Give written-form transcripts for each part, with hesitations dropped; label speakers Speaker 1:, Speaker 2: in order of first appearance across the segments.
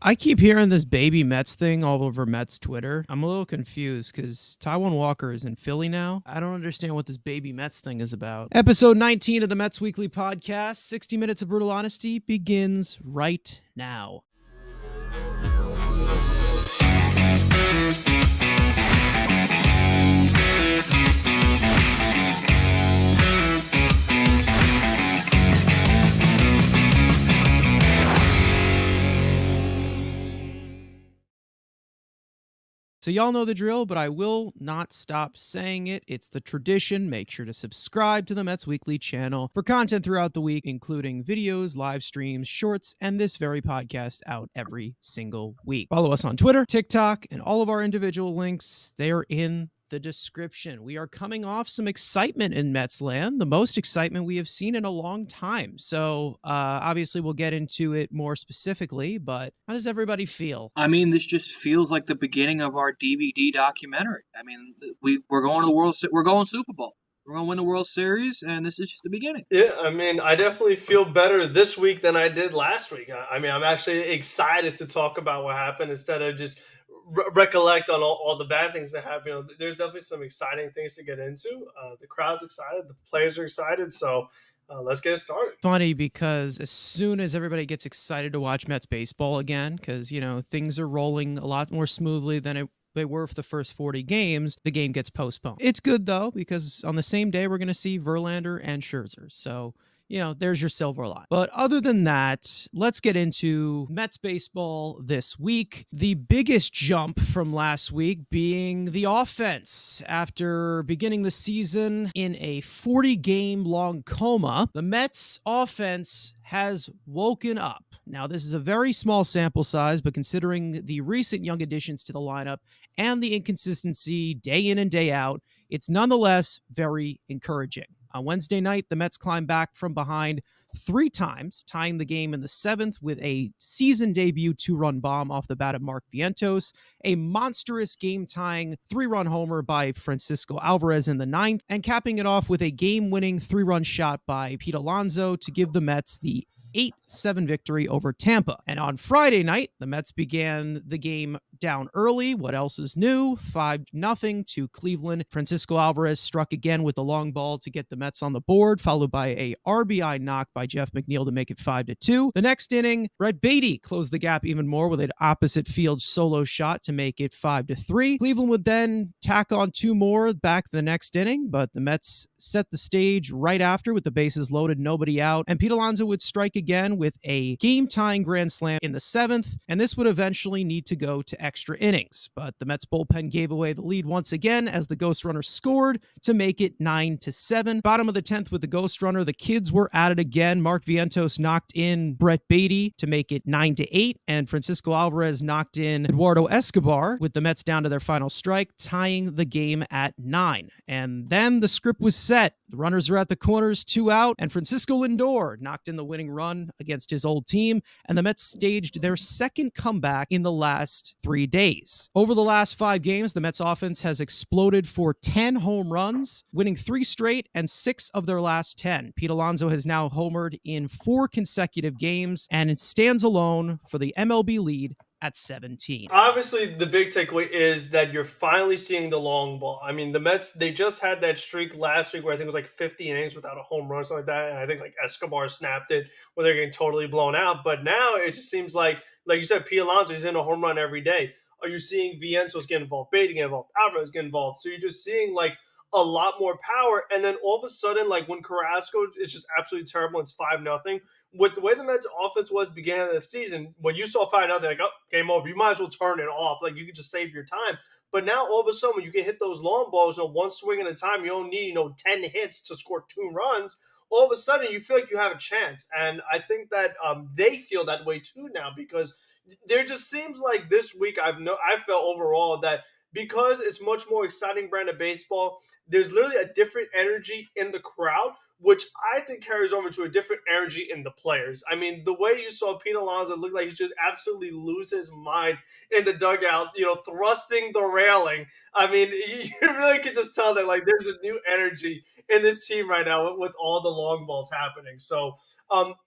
Speaker 1: I keep hearing this baby Mets thing all over Mets Twitter. I'm a little confused because Taijuan Walker is in Philly now. I don't understand what this baby Mets thing is about. Episode 19 of the Mets Weekly Podcast, 60 Minutes of Brutal Honesty, begins right now. So y'all know the drill, but I will not stop saying it. It's the tradition. Make sure to subscribe to the Mets Weekly channel for content throughout the week, including videos, live streams, shorts, and this very podcast out every single week. Follow us on Twitter, TikTok, and all of our individual links. They are in the description. We are coming off some excitement in Mets land, the most excitement we have seen in a long time. So obviously we'll get into it more specifically, but how does everybody feel?
Speaker 2: I mean, this just feels like the beginning of our DVD documentary. I mean, we're going to the we're going Super Bowl. We're going to win the World Series, and this is just the beginning.
Speaker 3: Yeah, I mean, I definitely feel better this week than I did last week. I mean, I'm actually excited to talk about what happened instead of just recollect on all the bad things that happened. You know, there's definitely some exciting things to get into. The crowd's excited, the players are excited, so let's get it started.
Speaker 1: Funny because as soon as everybody gets excited to watch Mets baseball again, because, you know, things are rolling a lot more smoothly than they were for the first 40 games, the game gets postponed. It's good, though, because on the same day, we're going to see Verlander and Scherzer. So, you know, there's your silver line. But other than that, let's get into Mets baseball this week. The biggest jump from last week being the offense. After beginning the season in a 40-game long coma, the Mets offense has woken up. Now, this is a very small sample size, but considering the recent young additions to the lineup and the inconsistency day in and day out, it's nonetheless very encouraging. On Wednesday night, the Mets climbed back from behind 3 times, tying the game in the 7th with a season debut 2-run bomb off the bat of Mark Vientos, a monstrous game-tying 3-run homer by Francisco Alvarez in the 9th, and capping it off with a game-winning 3-run shot by Pete Alonso to give the Mets the 8-7 victory over Tampa. And on Friday night, the Mets began the game down early. What else is new? 5-0 to Cleveland. Francisco Alvarez struck again with the long ball to get the Mets on the board, followed by a RBI knock by Jeff McNeil to make it 5-2. The next inning, Brett Beatty closed the gap even more with an opposite field solo shot to make it 5-3. Cleveland would then tack on 2 more back the next inning, but the Mets set the stage right after with the bases loaded, nobody out, and Pete Alonso would strike again with a game-tying grand slam in the 7th, and this would eventually need to go to extra innings. But the Mets bullpen gave away the lead once again as the ghost runner scored to make it 9-7. Bottom of the 10th with the ghost runner, the kids were at it again. Mark Vientos knocked in Brett Beatty to make it 9-8, and Francisco Alvarez knocked in Eduardo Escobar with the Mets down to their final strike, tying the game at 9. And then the script was set. The runners are at the corners, 2 out, and Francisco Lindor knocked in the winning run against his old team, and the Mets staged their second comeback in the last 3 days. Over the last 5 games, the Mets offense has exploded for 10 home runs, winning 3 straight and 6 of their last 10. Pete Alonso has now homered in 4 consecutive games, and it stands alone for the MLB lead at 17.
Speaker 3: Obviously, the big takeaway is that you're finally seeing the long ball. I mean, the Mets, they just had that streak last week where I think it was like 50 innings without a home run, something like that. And I think like Escobar snapped it where they're getting totally blown out. But now it just seems like you said, Pete Alonso is in a home run every day. Are you seeing Vientos get involved, Beatty get involved, Alvarez get involved? So you're just seeing like a lot more power. And then all of a sudden, like when Carrasco is just absolutely terrible, it's 5-0. With the way the Mets offense was beginning of the season, when you saw 5-0, like, oh, game over, you might as well turn it off. Like you could just save your time. But now all of a sudden, when you can hit those long balls, one swing at a time, you don't need 10 hits to score 2 runs. All of a sudden, you feel like you have a chance. And I think that they feel that way too now, because there just seems like this week I felt overall that because it's much more exciting brand of baseball, there's literally a different energy in the crowd, which I think carries over to a different energy in the players. I mean, the way you saw Pete Alonso look like he just absolutely lose his mind in the dugout, thrusting the railing. I mean, you really could just tell that like there's a new energy in this team right now with all the long balls happening. So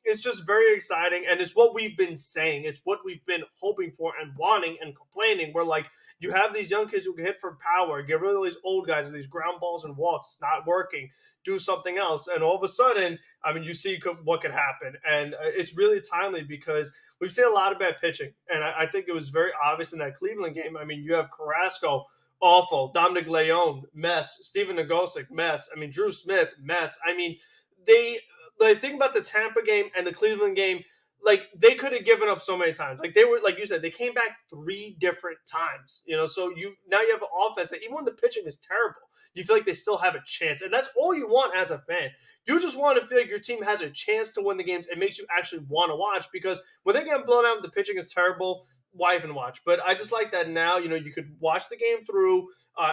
Speaker 3: It's just very exciting, and it's what we've been saying. It's what we've been hoping for and wanting and complaining. We're like, you have these young kids who can hit for power, get rid of these old guys with these ground balls and walks. It's not working. Do something else, and all of a sudden, I mean, you see what could happen, and it's really timely because we've seen a lot of bad pitching, and I think it was very obvious in that Cleveland game. I mean, you have Carrasco, awful, Dominic Leone, mess, Steven Nagosic, mess. I mean, Drew Smith, mess. I mean, the thing about the Tampa game and the Cleveland game, like they could have given up so many times. Like they were, like you said, they came back 3 different times. So you have an offense that even when the pitching is terrible, you feel like they still have a chance, and that's all you want as a fan. You just want to feel like your team has a chance to win the games. It makes you actually want to watch, because when they get blown out, the pitching is terrible. Why even watch? But I just like that now. You could watch the game through,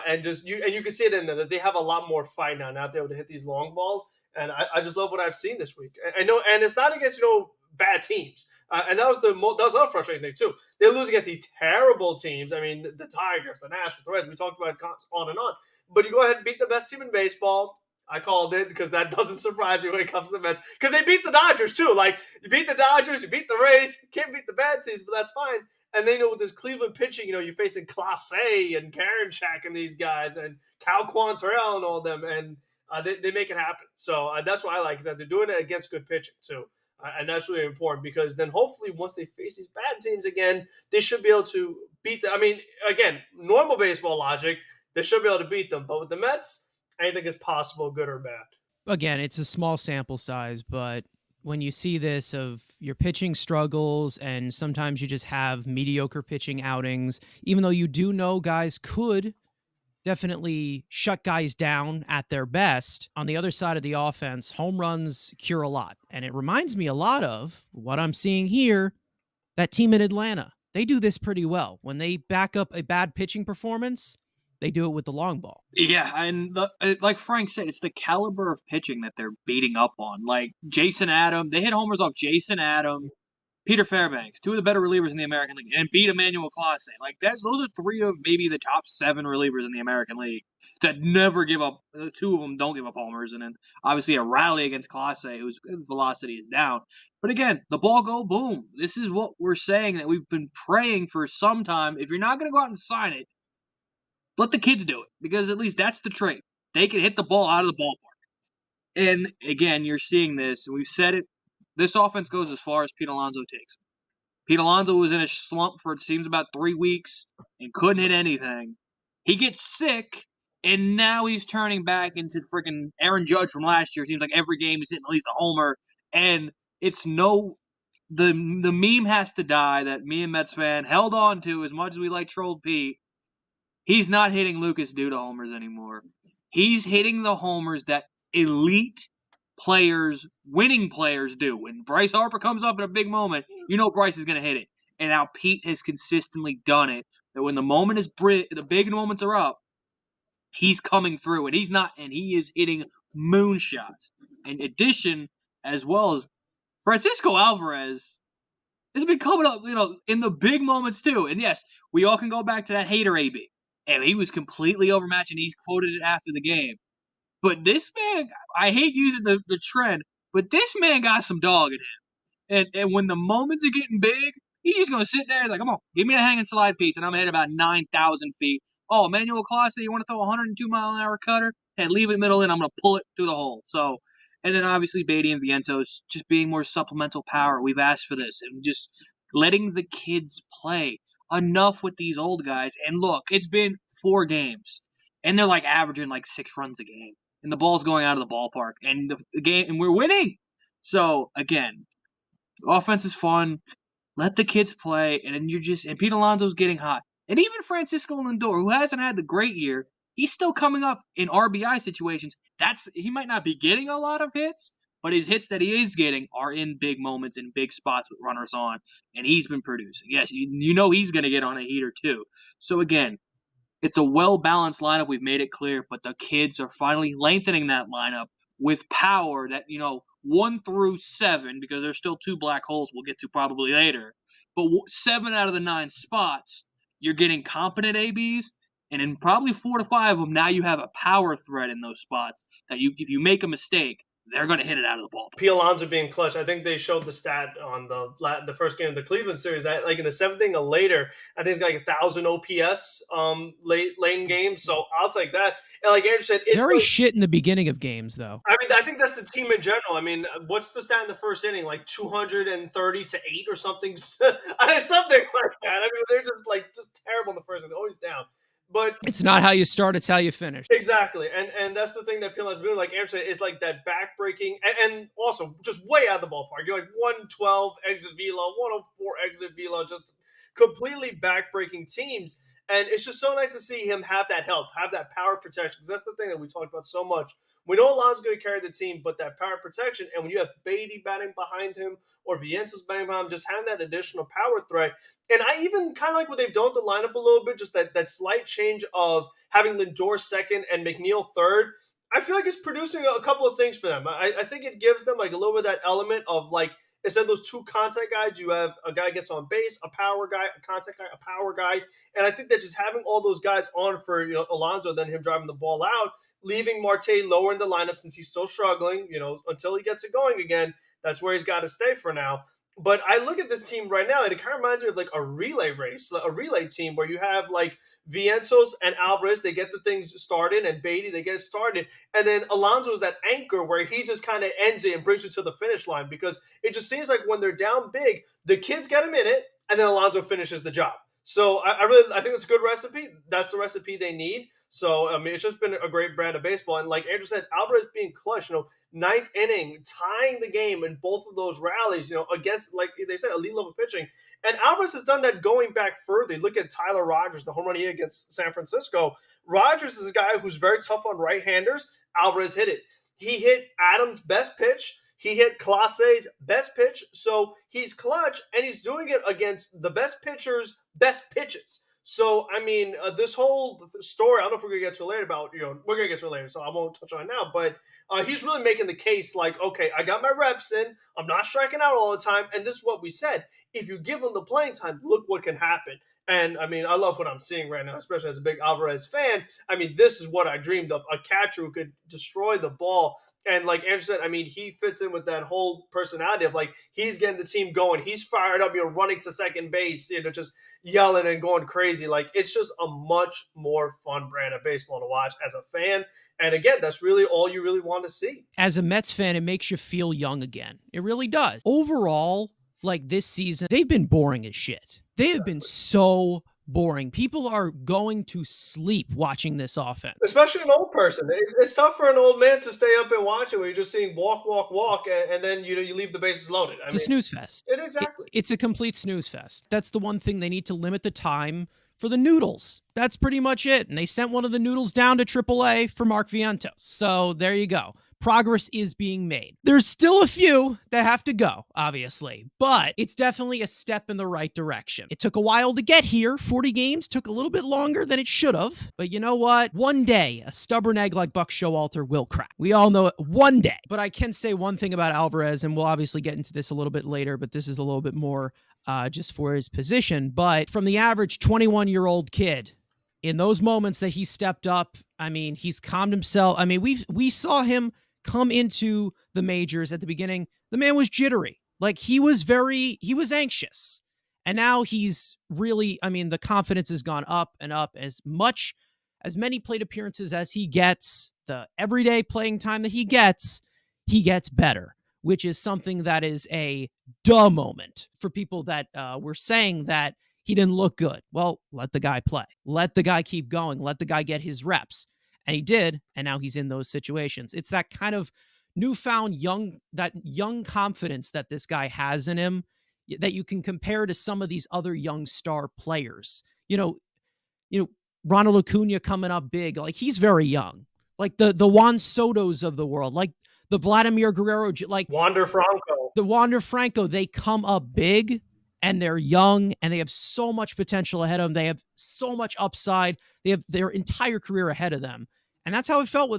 Speaker 3: and you can see it in there that they have a lot more fight now. Not able to hit these long balls. And I just love what I've seen this week. I know, and it's not against bad teams. And that was another frustrating thing too. They lose against these terrible teams. I mean, the Tigers, the Nationals, the Reds. We talked about on and on. But you go ahead and beat the best team in baseball. I called it, because that doesn't surprise me when it comes to the Mets, because they beat the Dodgers too. Like, you beat the Dodgers, you beat the Rays. You can't beat the bad teams, but that's fine. And then with this Cleveland pitching, you're facing Clase and Karinchak and these guys, and Cal Quantrill and all them, and they make it happen. So that's what I like, is that they're doing it against good pitching too. And that's really important, because then hopefully once they face these bad teams again, they should be able to beat them. I mean, again, normal baseball logic, they should be able to beat them. But with the Mets, anything is possible, good or bad.
Speaker 1: Again, it's a small sample size, but when you see this of your pitching struggles, and sometimes you just have mediocre pitching outings, even though you do know guys could definitely shut guys down at their best, on the other side of the offense, home runs cure a lot. And it reminds me a lot of what I'm seeing here, that team in Atlanta. They do this pretty well. When they back up a bad pitching performance, they do it with the long ball.
Speaker 2: Yeah, and like Frank said, it's the caliber of pitching that they're beating up on. Like Jason Adam, they hit homers off Jason Adam, Peter Fairbanks, 2 of the better relievers in the American League, and beat Emmanuel Clase. Like those are 3 of maybe the top 7 relievers in the American League that never give up. 2 of them don't give up homers, and then obviously a rally against Clase, whose velocity is down. But again, the ball go boom. This is what we're saying that we've been praying for some time. If you're not going to go out and sign it, let the kids do it, because at least that's the trait. They can hit the ball out of the ballpark. And again, you're seeing this. We've said it. This offense goes as far as Pete Alonso takes. Pete Alonso was in a slump for, it seems, about 3 weeks and couldn't hit anything. He gets sick, and now he's turning back into freaking Aaron Judge from last year. It seems like every game he's hitting at least a homer. And it's the meme has to die that me and Metsfan held on to as much as we like Troll Pete. He's not hitting Lucas Duda homers anymore. He's hitting the homers that elite players, winning players do. When Bryce Harper comes up in a big moment, Bryce is going to hit it. And now Pete has consistently done it. That when the moment is the big moments are up, he's coming through, and he is hitting moonshots. In addition, as well as Francisco Alvarez has been coming up, in the big moments too. And yes, we all can go back to that hater AB. And he was completely overmatched, and he quoted it after the game. But this man, I hate using the trend, but this man got some dog in him. And when the moments are getting big, he's just going to sit there. He's like, come on, give me the hanging slide piece, and I'm going to hit about 9,000 feet. Oh, Emmanuel Clase, you want to throw a 102-mile-an-hour cutter? Hey, leave it middle in. I'm going to pull it through the hole. So, and then obviously Beatty and Vientos just being more supplemental power. We've asked for this. And just letting the kids play. Enough with these old guys. And look, it's been 4 games, and they're like averaging like 6 runs a game, and the ball's going out of the ballpark, and the game, and we're winning. So again, offense is fun. Let the kids play, and then and Pete Alonso's getting hot, and even Francisco Lindor, who hasn't had the great year, he's still coming up in RBI situations. He might not be getting a lot of hits, but his hits that he is getting are in big moments and big spots with runners on, and he's been producing. Yes, he's going to get on a heater too. So again, it's a well-balanced lineup. We've made it clear, but the kids are finally lengthening that lineup with power that, 1 through 7, because there's still 2 black holes we'll get to probably later, but 7 out of the 9 spots, you're getting competent ABs, and in probably 4 to 5 of them, now you have a power threat in those spots that if you make a mistake, they're going to hit it out of the ballpark.
Speaker 3: P. Alonso being clutch. I think they showed the stat on the first game of the Cleveland series that like in the seventh inning or later, I think it's got like 1,000 OPS late in games. So I'll take that. And like Andrew said, it's
Speaker 1: very
Speaker 3: like,
Speaker 1: shit in the beginting of games though.
Speaker 3: I mean, I think that's the team in general. I mean, what's the stat in the first inning? Like 230 to 8 or something, something like that. I mean, they're just terrible in the first inning. They're always down. But
Speaker 1: it's not how you start, it's how you finish.
Speaker 3: Exactly. And that's the thing that Peel has been doing, like Aaron said, is like that back-breaking and also just way out of the ballpark. You're like 112 exit velo, 104 exit velo, just completely back-breaking teams. And it's just so nice to see him have that help, have that power protection, because that's the thing that we talked about so much. We know Alonso's going to carry the team, but that power protection, and when you have Beatty batting behind him or Vientos batting behind him, just having that additional power threat. And I even kind of like what they've done with the lineup a little bit, just that slight change of having Lindor second and McNeil third. I feel like it's producing a couple of things for them. I think it gives them like a little bit of that element of like, instead of those two contact guys, you have a guy gets on base, a power guy, a contact guy, a power guy. And I think that just having all those guys on for, Alonso, then him driving the ball out, leaving Marte lower in the lineup since he's still struggling, until he gets it going again. That's where he's got to stay for now. But I look at this team right now, and it kind of reminds me of like a relay race, a relay team where you have like Vientos and Alvarez, they get the things started, and Beatty, they get it started. And then Alonso is that anchor where he just kind of ends it and brings you to the finish line, because it just seems like when they're down big, the kids get a minute, and then Alonso finishes the job. So I think it's a good recipe. That's the recipe they need. So, I mean, it's just been a great brand of baseball. And like Andrew said, Alvarez being clutch, ninth inning, tying the game in both of those rallies, against, like they said, elite level pitching. And Alvarez has done that going back further. Look at Tyler Rogers, the home run he hit against San Francisco. Rogers is a guy who's very tough on right-handers. Alvarez hit it. He hit Adams' best pitch. He hit Clase's best pitch. So he's clutch, and he's doing it against the best pitcher's best pitches. So, I mean, this whole story, I don't know if we're going to get to it later about, we're going to get to it later, so I won't touch on it now. But he's really making the case like, okay, I got my reps in. I'm not striking out all the time. And this is what we said. If you give him the playing time, look what can happen. And, I mean, I love what I'm seeing right now, especially as a big Alvarez fan. I mean, this is what I dreamed of, a catcher who could destroy the ball. And like Andrew said, I mean, he fits in with that whole personality of like, he's getting the team going. He's fired up, running to second base, just yelling and going crazy. Like, it's just a much more fun brand of baseball to watch as a fan. And again, that's really all you really want to see.
Speaker 1: As a Mets fan, it makes you feel young again. It really does. Overall, like this season, they've been boring as shit. They have been so boring. People are going to sleep watching this offense.
Speaker 3: Especially an old person. It's tough for an old man to stay up and watch it when you're just seeing walk, and then you leave the bases loaded.
Speaker 1: It's a snooze fest.
Speaker 3: Exactly.
Speaker 1: It's a complete snooze fest. That's the one thing they need to limit the time for the noodles. That's pretty much it. And they sent one of the noodles down to AAA for Mark Vientos. So there you go. Progress is being made. There's still a few that have to go, obviously, but it's definitely a step in the right direction. It took a while to get here. 40 games took a little bit longer than it should have. But you know what? One day, a stubborn egg like Buck Showalter will crack. We all know it one day. But I can say one thing about Alvarez, and we'll obviously get into this a little bit later, but this is a little bit more just for his position. But from the average 21-year-old kid, in those moments that he stepped up, I mean, he's calmed himself. I mean, we saw him come into the majors at the beginning. The man was jittery. Like he was anxious. And now he's really, I mean, the confidence has gone up and up. As many plate appearances as he gets, the everyday playing time that he gets better, which is something that is a duh moment for people that were saying that he didn't look good. Well, let the guy play. Let the guy keep going. Let the guy get his reps. And he did, and now he's in those situations. It's that kind of newfound young confidence that this guy has in him that you can compare to some of these other young star players. Ronald Acuna coming up big. Like, he's very young. Like the Juan Sotos of the world. Like the Vladimir Guerrero. Like
Speaker 3: Wander Franco.
Speaker 1: The Wander Franco. They come up big, and they're young, and they have so much potential ahead of them. They have so much upside. They have their entire career ahead of them. And that's how it felt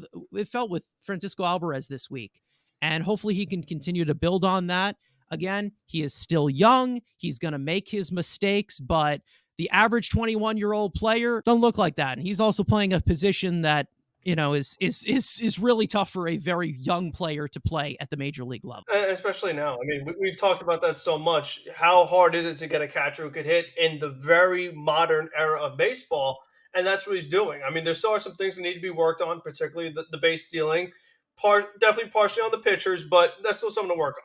Speaker 1: with Francisco Alvarez this week. And hopefully he can continue to build on that. Again, he is still young. He's going to make his mistakes, but the average 21-year-old player doesn't look like that. And he's also playing a position that is really tough for a very young player to play at the major league level.
Speaker 3: Especially now. I mean, we've talked about that so much. How hard is it to get a catcher who could hit in the very modern era of baseball? And that's what he's doing. I mean, there still are some things that need to be worked on, particularly the base stealing. Definitely partially on the pitchers, but that's still something to work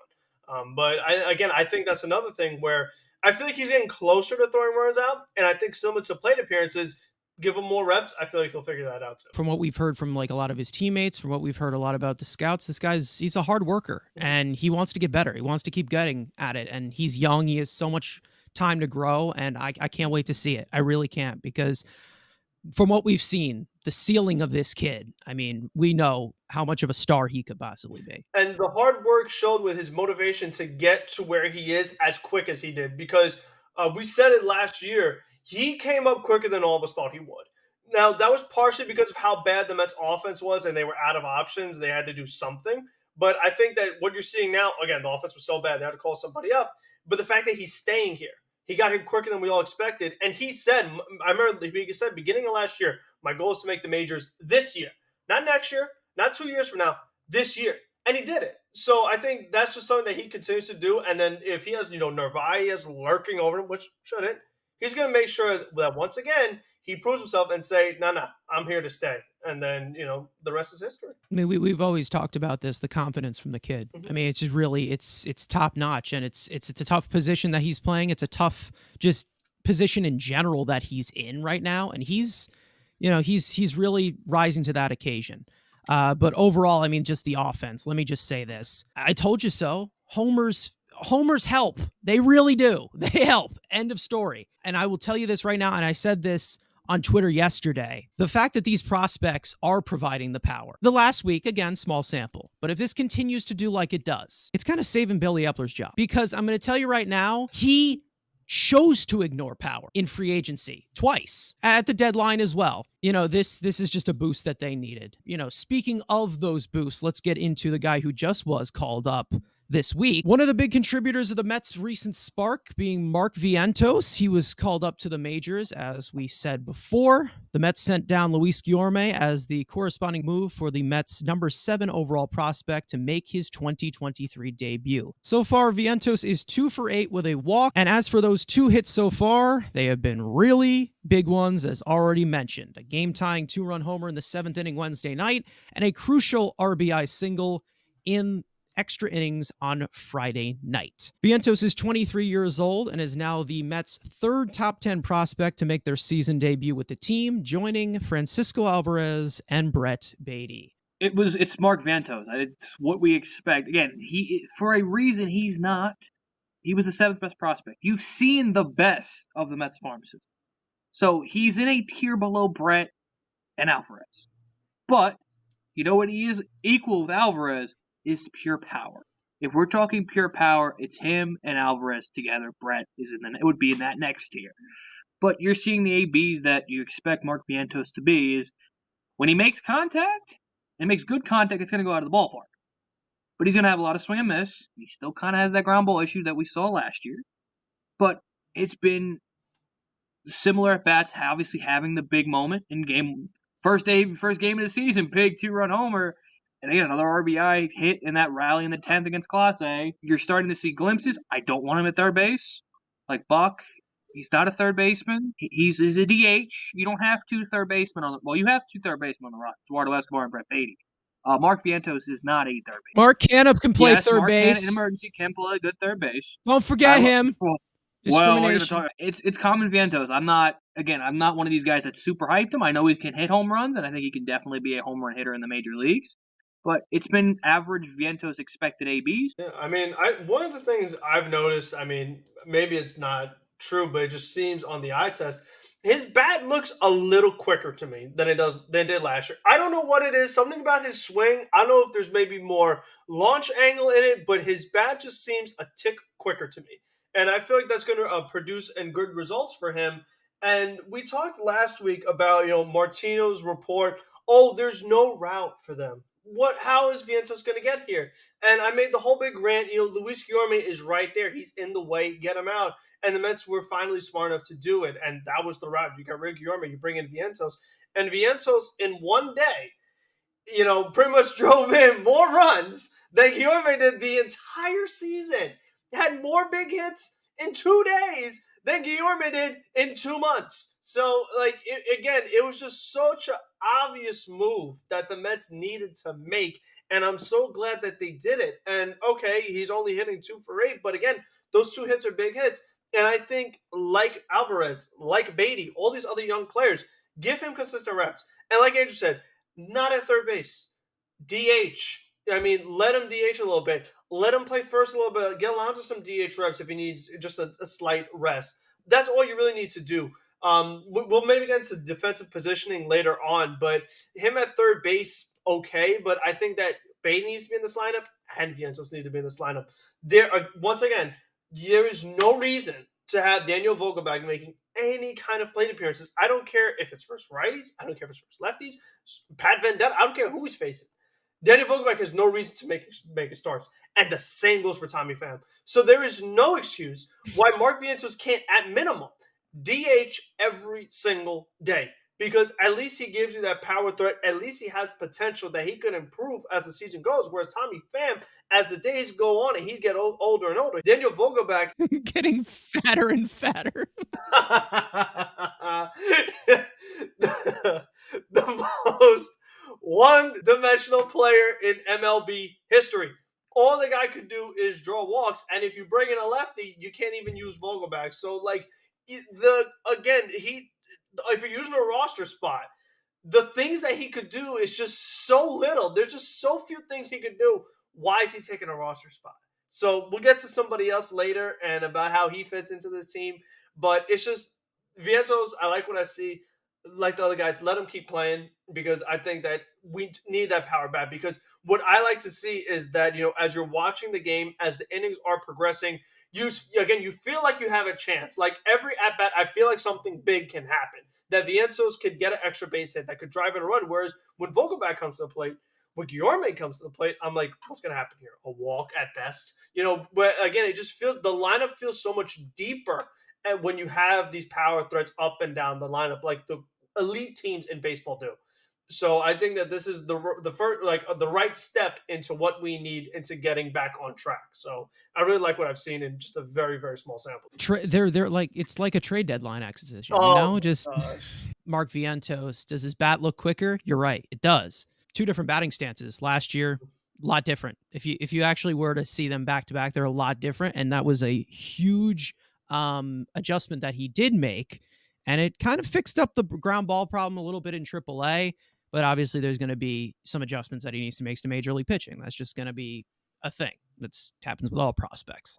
Speaker 3: on. But I think that's another thing where I feel like he's getting closer to throwing runners out, and I think similar to plate appearances, give him more reps, I feel like he'll figure that out too.
Speaker 1: From what we've heard from like a lot of his teammates, from what we've heard a lot about the scouts, he's a hard worker and he wants to get better. He wants to keep getting at it, and he's young. He has so much time to grow, and I can't wait to see it. I really can't, because from what we've seen, the ceiling of this kid, I mean, we know how much of a star he could possibly be.
Speaker 3: And the hard work showed with his motivation to get to where he is as quick as he did, because we said it last year, he came up quicker than all of us thought he would. Now, that was partially because of how bad the Mets offense was and they were out of options. They had to do something. But I think that what you're seeing now, again, the offense was so bad, they had to call somebody up. But the fact that he's staying here, he got here quicker than we all expected. And he said, I remember he said beginning of last year, my goal is to make the majors this year. Not next year, not 2 years from now, this year. And he did it. So I think that's just something that he continues to do. And then if he has, Narvaez lurking over him, which shouldn't, he's going to make sure that once again, he proves himself and say, no, I'm here to stay. And then, the rest is history.
Speaker 1: I mean, we've always talked about this, the confidence from the kid. Mm-hmm. I mean, it's just really, it's top notch, and it's a tough position that he's playing. It's a tough just position in general that he's in right now. And he's really rising to that occasion. But overall, I mean, just the offense, let me just say this. I told you so. Homers help. They really do. They help. End of story. And I will tell you this right now, and I said this on Twitter yesterday, the fact that these prospects are providing the power. The last week, again, small sample, but if this continues to do like it does, it's kind of saving Billy Epler's job, because I'm going to tell you right now, he chose to ignore power in free agency twice at the deadline as well. This is just a boost that they needed. Speaking of those boosts, let's get into the guy who just was called up this week. One of the big contributors of the Mets' recent spark being Mark Vientos. He was called up to the majors, as we said before. The Mets sent down Luis Guillorme as the corresponding move for the Mets' number 7 overall prospect to make his 2023 debut. So far, Vientos is 2 for 8 with a walk, and as for those 2 hits so far, they have been really big ones, as already mentioned. A game-tying 2-run homer in the 7th inning Wednesday night, and a crucial RBI single in extra innings on Friday night. Vientos is 23 years old and is now the Mets' 3rd top 10 prospect to make their season debut with the team, joining Francisco Alvarez and Brett Beatty.
Speaker 2: It's Mark Vientos. It's what we expect. Again, for a reason he was the 7th best prospect. You've seen the best of the Mets farm system. So he's in a tier below Brett and Alvarez. But you know what he is equal with Alvarez is pure power. If we're talking pure power, it's him and Alvarez together. Brett it would be in that next tier. But you're seeing the ABs that you expect Mark Vientos to be is when he makes contact and makes good contact, it's going to go out of the ballpark. But he's going to have a lot of swing and miss. He still kind of has that ground ball issue that we saw last year. But it's been similar at bats, obviously having the big moment in first game of the season, big 2-run homer. And again, another RBI hit in that rally in the 10th against Class A. You're starting to see glimpses. I don't want him at third base. Like Buck, he's not a third baseman. He's a DH. You don't have 2 third basemen you have 2 third basemen on the Rockies, Eduardo Escobar and Brett Beatty. Mark Vientos is not a third base.
Speaker 1: Mark Canup can play third base.
Speaker 2: Mark Canup, in emergency, can play good third base.
Speaker 1: Don't forget him.
Speaker 2: Discrimination. It's common Vientos. I'm not one of these guys that super hyped him. I know he can hit home runs, and I think he can definitely be a home run hitter in the major leagues. But it's been average Vientos expected ABs.
Speaker 3: Yeah, I mean, one of the things I've noticed, I mean, maybe it's not true, but it just seems on the eye test, his bat looks a little quicker to me than it did last year. I don't know what it is. Something about his swing. I don't know if there's maybe more launch angle in it, but his bat just seems a tick quicker to me. And I feel like that's going to produce and good results for him. And we talked last week about, Martino's report. Oh, there's no route for them. How is Vientos going to get here? And I made the whole big rant. Luis Guillorme is right there. He's in the way. Get him out. And the Mets were finally smart enough to do it. And that was the route. You got rid of Guillorme. You bring in Vientos. And Vientos, in one day, pretty much drove in more runs than Guillorme did the entire season. Had more big hits in 2 days than Guillorme did in 2 months. So, again, it was just such an obvious move that the Mets needed to make. And I'm so glad that they did it. And okay, he's only hitting 2 for 8. But again, those 2 hits are big hits. And I think, like Alvarez, like Beatty, all these other young players, give him consistent reps. And like Andrew said, not at third base. DH. I mean, let him DH a little bit. Let him play first a little bit. Get Alonso some DH reps if he needs just a slight rest. That's all you really need to do. We'll maybe get into defensive positioning later on, but him at third base, okay. But I think that Bay needs to be in this lineup and Vientos need to be in this lineup. Once again, there is no reason to have Daniel Vogelbach making any kind of plate appearances. I don't care if it's versus righties. I don't care if it's versus lefties. Pat Vendetta, I don't care who he's facing. Daniel Vogelbach has no reason to make it starts. And the same goes for Tommy Pham. So there is no excuse why Mark Vientos can't, at minimum, DH every single day. Because at least he gives you that power threat. At least he has potential that he could improve as the season goes. Whereas Tommy Pham, as the days go on and he's getting older and older, Daniel Vogelbach
Speaker 1: getting fatter and fatter.
Speaker 3: the most one-dimensional player in MLB history. All the guy could do is draw walks, and if you bring in a lefty, you can't even use Vogelbach. So, if you're using a roster spot, the things that he could do is just so little. There's just so few things he could do. Why is he taking a roster spot? So we'll get to somebody else later and about how he fits into this team. But it's just Vientos, I like what I see. Like the other guys, let him keep playing because I think that we need that power back. Because what I like to see is that, as you're watching the game, as the innings are progressing, you feel like you have a chance. Like every at-bat, I feel like something big can happen. That Vientos could get an extra base hit that could drive in a run. Whereas when Vogelbach comes to the plate, when Guillorme comes to the plate, I'm like, what's going to happen here? A walk at best? But again, it just feels, the lineup feels so much deeper and when you have these power threats up and down the lineup, like the elite teams in baseball do. So I think that this is the first, the right step into what we need into getting back on track. So I really like what I've seen in just a very, very small sample.
Speaker 1: They're like, it's like a trade deadline acquisition, just Mark Vientos. Does his bat look quicker? You're right. It does. 2 different batting stances last year. A lot different. If you actually were to see them back to back, they're a lot different. And that was a huge adjustment that he did make. And it kind of fixed up the ground ball problem a little bit in AAA. But obviously, there's going to be some adjustments that he needs to make to Major League pitching. That's just going to be a thing. That happens with all prospects.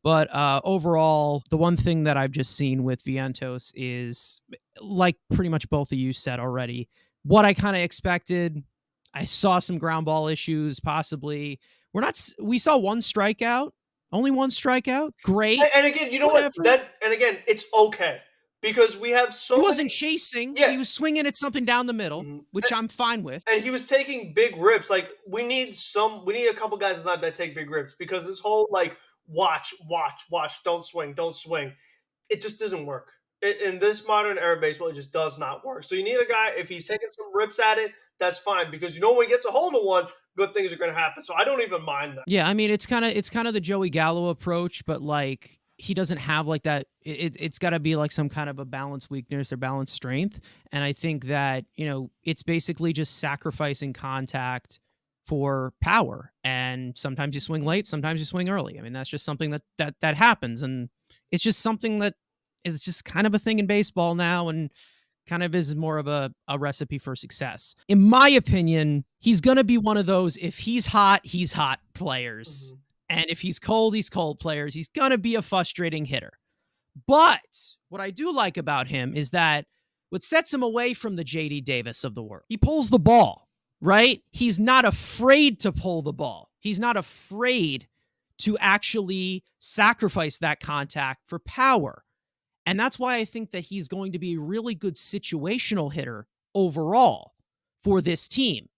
Speaker 1: But overall, the one thing that I've just seen with Vientos is, like pretty much both of you said already, what I kind of expected. I saw some ground ball issues, possibly. We saw one strikeout, only one strikeout. Great.
Speaker 3: And again, you know what? And again, it's okay. Because we have so
Speaker 1: he wasn't chasing. Yeah. He was swinging at something down the middle, which I'm fine with.
Speaker 3: And he was taking big rips. Like, we need a couple guys inside that take big rips. Because this whole, watch, don't swing. It just doesn't work. In this modern era baseball, it just does not work. So you need a guy, if he's taking some rips at it, that's fine. Because when he gets a hold of one, good things are going to happen. So I don't even mind that.
Speaker 1: Yeah, I mean, it's kind of the Joey Gallo approach, but he doesn't have that. It's got to be some kind of a balance weakness or balance strength. And I think that, it's basically just sacrificing contact for power. And sometimes you swing late, sometimes you swing early. I mean, that's just something that happens. And it's just something that is just kind of a thing in baseball now and kind of is more of a recipe for success. In my opinion, he's going to be one of those, if he's hot players. Mm-hmm. And if he's cold players. He's going to be a frustrating hitter. But what I do like about him is that what sets him away from the J.D. Davis of the world, he pulls the ball, right? He's not afraid to pull the ball. He's not afraid to actually sacrifice that contact for power. And that's why I think that he's going to be a really good situational hitter overall for this team.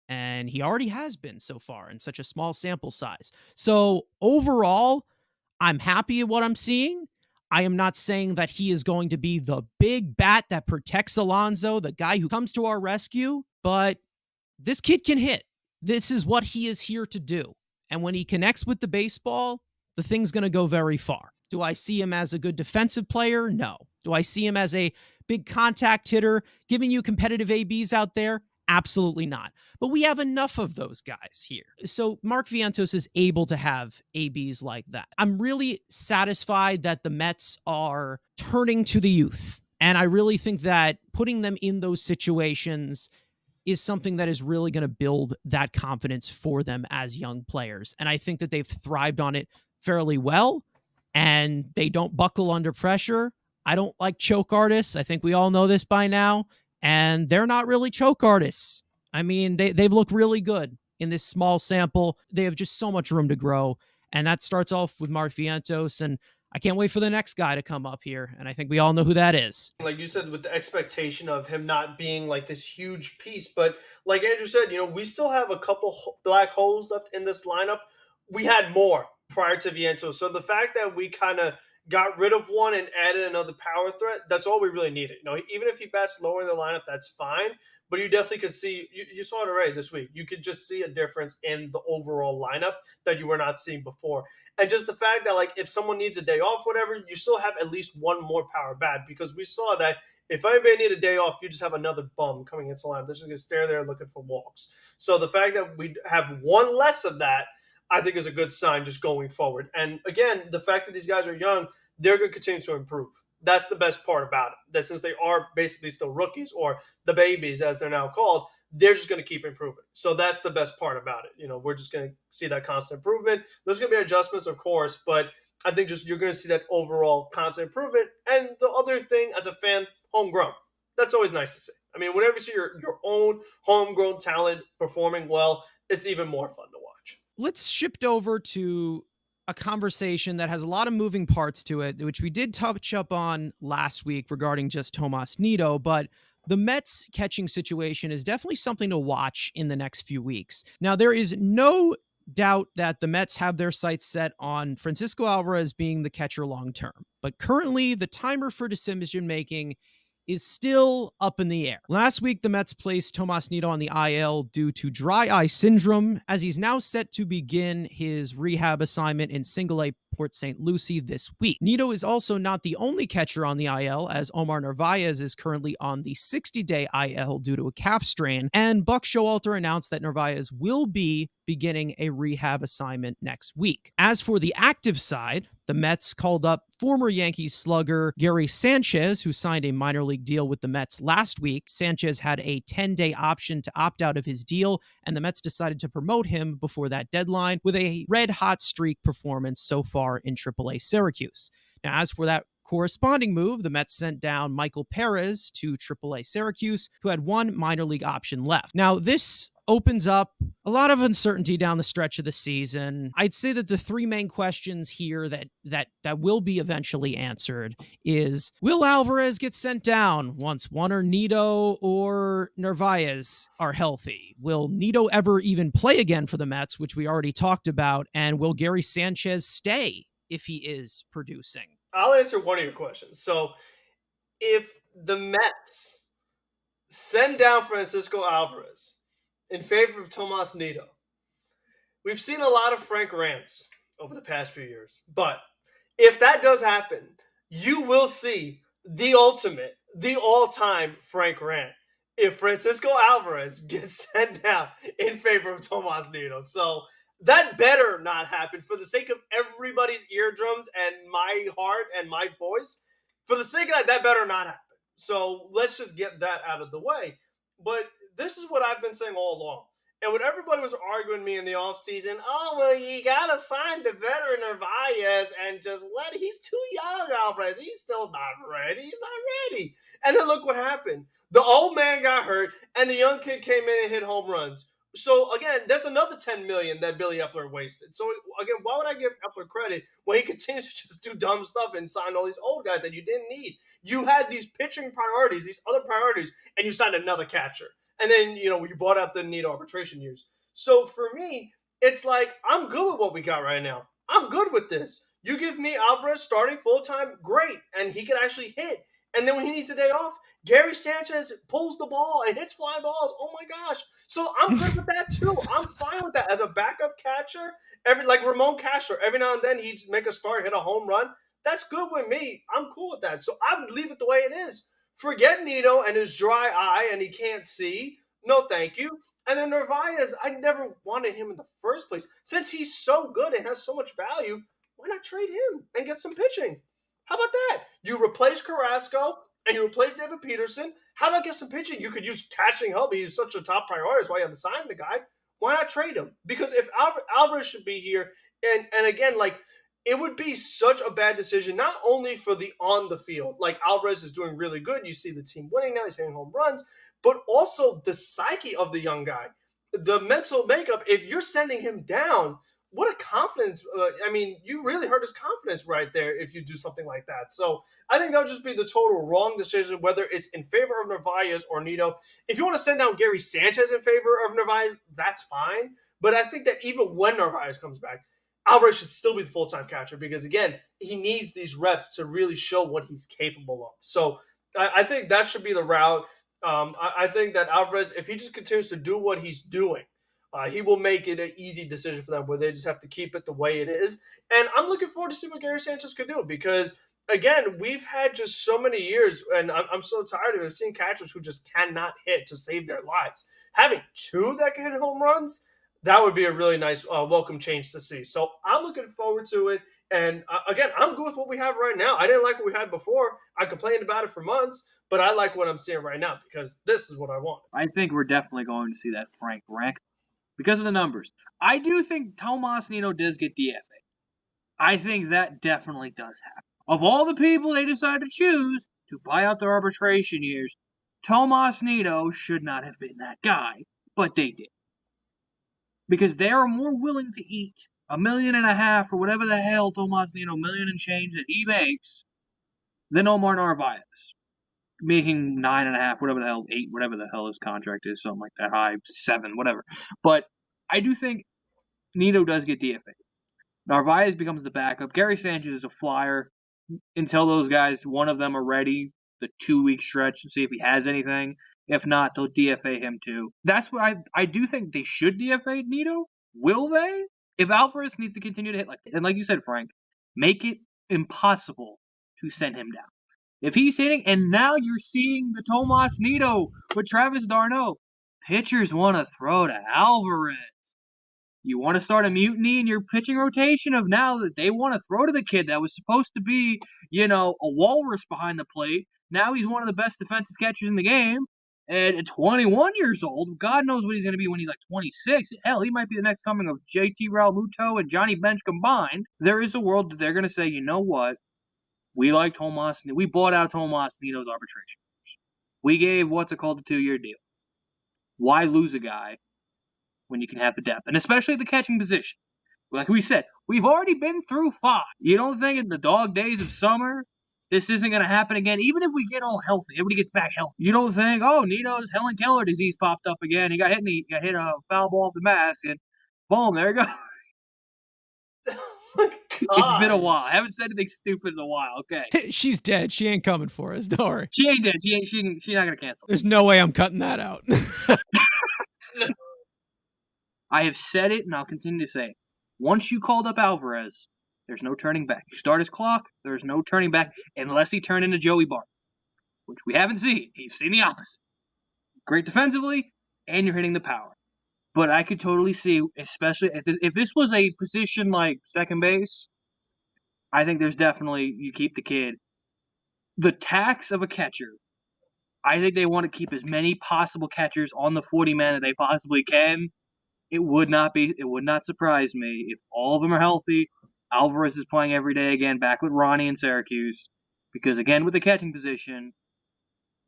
Speaker 1: And he already has been so far in such a small sample size. So overall, I'm happy at what I'm seeing. I am not saying that he is going to be the big bat that protects Alonso, the guy who comes to our rescue, but this kid can hit. This is what he is here to do. And when he connects with the baseball, the thing's going to go very far. Do I see him as a good defensive player? No. Do I see him as a big contact hitter giving you competitive ABs out there? Absolutely not. But we have enough of those guys here. So Mark Vientos is able to have ABs like that. I'm really satisfied that the Mets are turning to the youth. And I really think that putting them in those situations is something that is really going to build that confidence for them as young players. And I think that they've thrived on it fairly well, and they don't buckle under pressure. I don't like choke artists. I think we all know this by now, and they're not really choke artists. I mean, they've looked really good in this small sample. They have just so much room to grow, and that starts off with Mark Vientos, and I can't wait for the next guy to come up here, and I think we all know who that is.
Speaker 3: Like you said, with the expectation of him not being like this huge piece, but like Andrew said, we still have a couple black holes left in this lineup. We had more prior to Vientos, so the fact that we kind of got rid of one and added another power threat, that's all we really needed. Even if he bats lower in the lineup, that's fine. But you definitely could see, you saw it already this week. You could just see a difference in the overall lineup that you were not seeing before. And just the fact that, like, if someone needs a day off, whatever, you still have at least one more power bat, because we saw that if anybody need a day off, you just have another bum coming into the lineup. They're just going to stare there looking for walks. So the fact that we have one less of that, I think, is a good sign just going forward. And again, the fact that these guys are young, they're going to continue to improve. That's the best part about it. That since they are basically still rookies, or the babies as they're now called, they're just going to keep improving. So that's the best part about it. We're just going to see that constant improvement. There's going to be adjustments, of course, but I think just you're going to see that overall constant improvement. And the other thing, as a fan, homegrown. That's always nice to see. I mean, whenever you see your own homegrown talent performing well, it's even more fun to watch.
Speaker 1: Let's shift over to a conversation that has a lot of moving parts to it, which we did touch up on last week regarding just Tomas Nido, but the Mets catching situation is definitely something to watch in the next few weeks. Now, there is no doubt that the Mets have their sights set on Francisco Alvarez being the catcher long term, but currently the timer for decision making is still up in the air. Last week, the Mets placed Tomas Nido on the IL due to dry eye syndrome, as he's now set to begin his rehab assignment in Single-A Port St. Lucie this week. Nido is also not the only catcher on the IL, as Omar Narvaez is currently on the 60-day IL due to a calf strain, and Buck Showalter announced that Narvaez will be beginning a rehab assignment next week. As for the active side, the Mets called up former Yankees slugger Gary Sanchez, who signed a minor league deal with the Mets last week. Sanchez had a 10-day option to opt out of his deal, and the Mets decided to promote him before that deadline with a red-hot streak performance so far in AAA Syracuse. Now, as for that corresponding move, the Mets sent down Michael Perez to AAA Syracuse, who had one minor league option left. Now, this opens up a lot of uncertainty down the stretch of the season. I'd say that the three main questions here that will be eventually answered is, will Alvarez get sent down once Juaner Nido or Narvaez are healthy? Will Nido ever even play again for the Mets, which we already talked about? And will Gary Sanchez stay if he is producing?
Speaker 3: I'll answer one of your questions. So if the Mets send down Francisco Alvarez in favor of Tomas Nido, we've seen a lot of Frank rants over the past few years. But if that does happen, you will see the ultimate, the all-time Frank rant if Francisco Alvarez gets sent down in favor of Tomas Nido. So that better not happen, for the sake of everybody's eardrums and my heart and my voice. For the sake of that, that better not happen. So let's just get that out of the way. But this is what I've been saying all along. And when everybody was arguing with me in the offseason, oh, well, you got to sign the veteran Narvaez and just he's too young, Alvarez. He's still not ready. He's not ready. And then look what happened. The old man got hurt, and the young kid came in and hit home runs. So, again, there's another $10 million that Billy Epler wasted. So, again, why would I give Epler credit when he continues to just do dumb stuff and sign all these old guys that you didn't need? You had these pitching priorities, these other priorities, and you signed another catcher. And then, you bought out the need arbitration years. So, for me, it's like, I'm good with what we got right now. I'm good with this. You give me Alvarez starting full-time, great. And he can actually hit. And then when he needs a day off, Gary Sanchez pulls the ball and hits fly balls. Oh my gosh. So I'm good with that too. I'm fine with that. As a backup catcher, like Ramon Castro, every now and then he'd make a start, hit a home run. That's good with me. I'm cool with that. So I would leave it the way it is. Forget Nito and his dry eye and he can't see. No, thank you. And then Narvaez, I never wanted him in the first place. Since he's so good and has so much value, why not trade him and get some pitching? How about that? You replace Carrasco and you replace David Peterson. How about get some pitching? You could use catching help. He's such a top priority. That's why you have to sign the guy. Why not trade him? Because if Alvarez should be here, and again, like, it would be such a bad decision, not only for the on the field. Like, Alvarez is doing really good. You see the team winning now. He's hitting home runs. But also the psyche of the young guy. The mental makeup, if you're sending him down, what a confidence. You really hurt his confidence right there if you do something like that. So I think that would just be the total wrong decision, whether it's in favor of Narvaez or Nito. If you want to send down Gary Sanchez in favor of Narvaez, that's fine. But I think that even when Narvaez comes back, Alvarez should still be the full-time catcher because, again, he needs these reps to really show what he's capable of. So I think that should be the route. I think that Alvarez, if he just continues to do what he's doing, he will make it an easy decision for them where they just have to keep it the way it is. And I'm looking forward to see what Gary Sanchez could do because, again, we've had just so many years, and I'm so tired of seeing catchers who just cannot hit to save their lives. Having two that can hit home runs, that would be a really nice welcome change to see. So I'm looking forward to it. And again, I'm good with what we have right now. I didn't like what we had before. I complained about it for months, but I like what I'm seeing right now because this is what I want.
Speaker 2: I think we're definitely going to see that Frank rank because of the numbers. I do think Tomas Nito does get DFA. I think that definitely does happen. Of all the people they decide to choose to buy out their arbitration years, Tomas Nito should not have been that guy, but they did. Because they are more willing to eat $1.5 million or whatever the hell Tomas Nito, $1 million and change that he makes, than Omar Narvaez, making 9.5, whatever the hell, 8, whatever the hell his contract is, something like that, high 7, whatever. But I do think Nito does get DFA. Narvaez becomes the backup. Gary Sanchez is a flyer until those guys, one of them are ready, the 2-week stretch, to see if he has anything. If not, they'll DFA him too. That's what I do think they should DFA Nito. Will they? If Alvarez needs to continue to hit and like you said, Frank, make it impossible to send him down. If he's hitting, and now you're seeing the Tomas Nito with Travis d'Arnaud, pitchers want to throw to Alvarez. You want to start a mutiny in your pitching rotation of now that they want to throw to the kid that was supposed to be, a walrus behind the plate. Now he's one of the best defensive catchers in the game. And at 21 years old, God knows what he's going to be when he's like 26. Hell, he might be the next coming of JT Realmuto and Johnny Bench combined. There is a world that they're going to say, you know what? We like Tomas. We bought out Tomas Nito's arbitration. We gave a 2-year deal. Why lose a guy when you can have the depth? And especially the catching position. Like we said, we've already been through 5. You don't think in the dog days of summer this isn't going to happen again? Even if we get all healthy, everybody gets back healthy. You don't think, Nito's Helen Keller disease popped up again. He got hit a foul ball off the mask, and boom, there you go.
Speaker 3: Oh
Speaker 2: It's been a while. I haven't said anything stupid in a while. Okay.
Speaker 1: She's dead. She ain't coming for us. Don't worry.
Speaker 2: She ain't dead. She's not going to cancel.
Speaker 1: There's no way I'm cutting that out.
Speaker 2: I have said it, and I'll continue to say it. Once you called up Alvarez, there's no turning back. You start his clock, there's no turning back unless he turned into Joey Bart, which we haven't seen. You've seen the opposite. Great defensively, and you're hitting the power. But I could totally see, especially if this was a position like second base, I think there's definitely, you keep the kid. The tax of a catcher, I think they want to keep as many possible catchers on the 40-man that they possibly can. It would not surprise me if all of them are healthy. Alvarez is playing every day again, back with Ronnie in Syracuse. Because, again, with the catching position,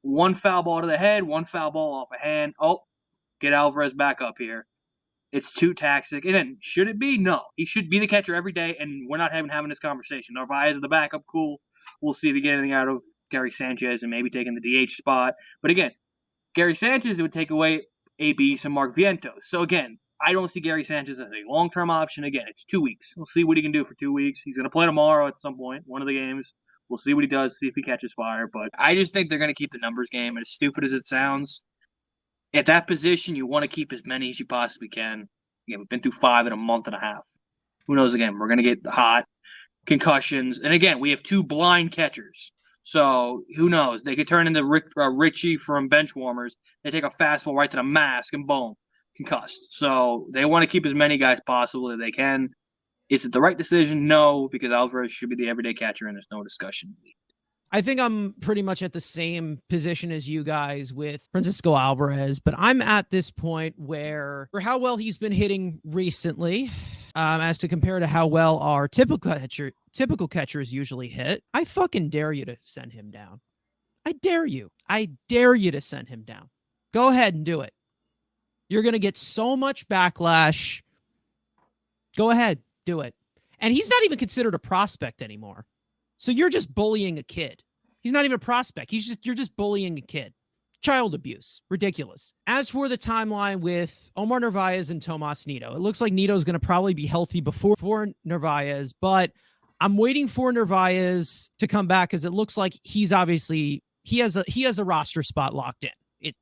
Speaker 2: one foul ball to the head, one foul ball off a hand. Oh, get Alvarez back up here. It's too taxing. And then, should it be? No. He should be the catcher every day, and we're not having this conversation. Narvaez is the backup, cool. We'll see if we get anything out of Gary Sanchez and maybe taking the DH spot. But, again, Gary Sanchez would take away AB and Mark Vientos. So, again, I don't see Gary Sanchez as a long-term option. Again, it's 2 weeks. We'll see what he can do for 2 weeks. He's going to play tomorrow at some point, one of the games. We'll see what he does, see if he catches fire. But I just think they're going to keep the numbers game. As stupid as it sounds, at that position, you want to keep as many as you possibly can. Again, we've been through 5 in a month and a half. Who knows? Again, we're going to get hot, concussions. And again, we have 2 blind catchers. So who knows? They could turn into Richie from Benchwarmers. They take a fastball right to the mask and boom, concussed. So they want to keep as many guys possible as they can. Is it the right decision? No, because Alvarez should be the everyday catcher, and there's no discussion.
Speaker 1: I think I'm pretty much at the same position as you guys with Francisco Alvarez, but I'm at this point where, for how well he's been hitting recently, as to compare to how well our typical catchers usually hit, I fucking dare you to send him down. I dare you. I dare you to send him down. Go ahead and do it. You're going to get so much backlash. Go ahead, do it. And he's not even considered a prospect anymore. So you're just bullying a kid. He's not even a prospect. You're just bullying a kid. Child abuse. Ridiculous. As for the timeline with Omar Narvaez and Tomas Nido, it looks like Nido's going to probably be healthy before Narvaez, but I'm waiting for Narvaez to come back because it looks like he has a roster spot locked in. It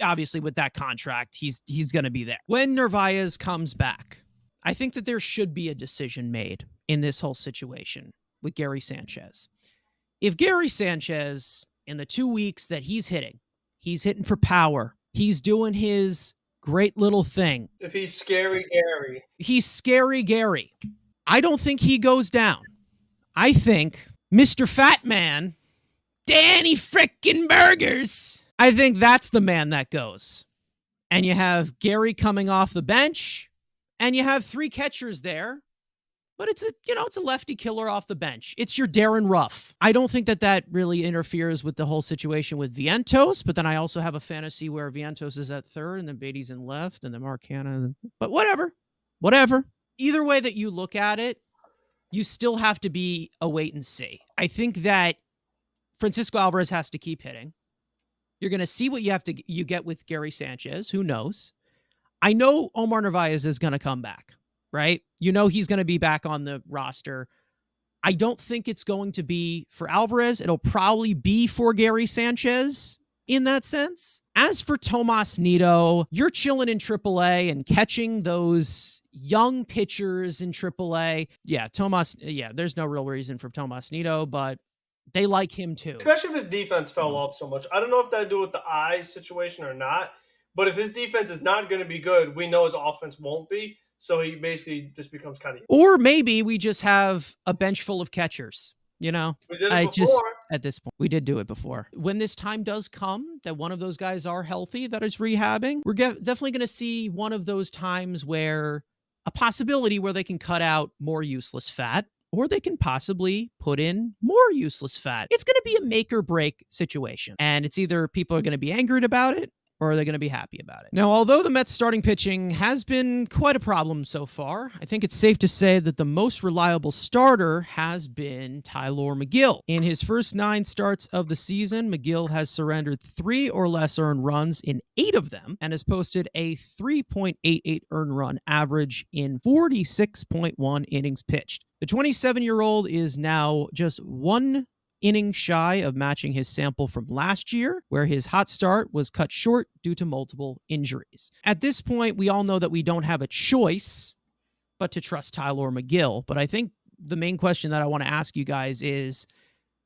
Speaker 1: obviously with that contract, he's going to be there. When Narvaez comes back, I think that there should be a decision made in this whole situation with Gary Sanchez. If Gary Sanchez, in the 2 weeks that he's hitting for power, he's doing his great little thing.
Speaker 3: If he's scary Gary.
Speaker 1: He's scary Gary. I don't think he goes down. I think Mr. Fat Man, Danny frickin' Burgers, I think that's the man that goes. And you have Gary coming off the bench, and you have 3 catchers there. But it's a lefty killer off the bench. It's your Darren Ruff. I don't think that really interferes with the whole situation with Vientos, but then I also have a fantasy where Vientos is at third and then Beatty's in left and then Marcana. But whatever. Either way that you look at it, you still have to be a wait and see. I think that Francisco Alvarez has to keep hitting. You're going to see what you get with Gary Sanchez. Who knows? I know Omar Narvaez is going to come back. Right? You know he's going to be back on the roster. I don't think it's going to be for Alvarez. It'll probably be for Gary Sanchez in that sense. As for Tomas Nido, you're chilling in AAA and catching those young pitchers in AAA. There's no real reason for Tomas Nido, but they like him too.
Speaker 3: Especially if his defense fell off so much. I don't know if that had to do with the eye situation or not, but if his defense is not going to be good, we know his offense won't be. So he basically just becomes kind of...
Speaker 1: Or maybe we just have a bench full of catchers, you know?
Speaker 3: We did it before.
Speaker 1: At this point, we did do it before. When this time does come, that one of those guys are healthy, that is rehabbing, we're definitely going to see one of those times where a possibility where they can cut out more useless fat, or they can possibly put in more useless fat. It's going to be a make or break situation. And it's either people are going to be angry about it, or are they going to be happy about it? Now, although the Mets starting pitching has been quite a problem so far, I think it's safe to say that the most reliable starter has been Tylor Megill. In his first 9 starts of the season, Megill has surrendered 3 or less earned runs in 8 of them and has posted a 3.88 earned run average in 46.1 innings pitched. The 27-year-old is now just 1 inning shy of matching his sample from last year, where his hot start was cut short due to multiple injuries. At this point, we all know that we don't have a choice but to trust Tylor Megill. But I think the main question that I want to ask you guys is,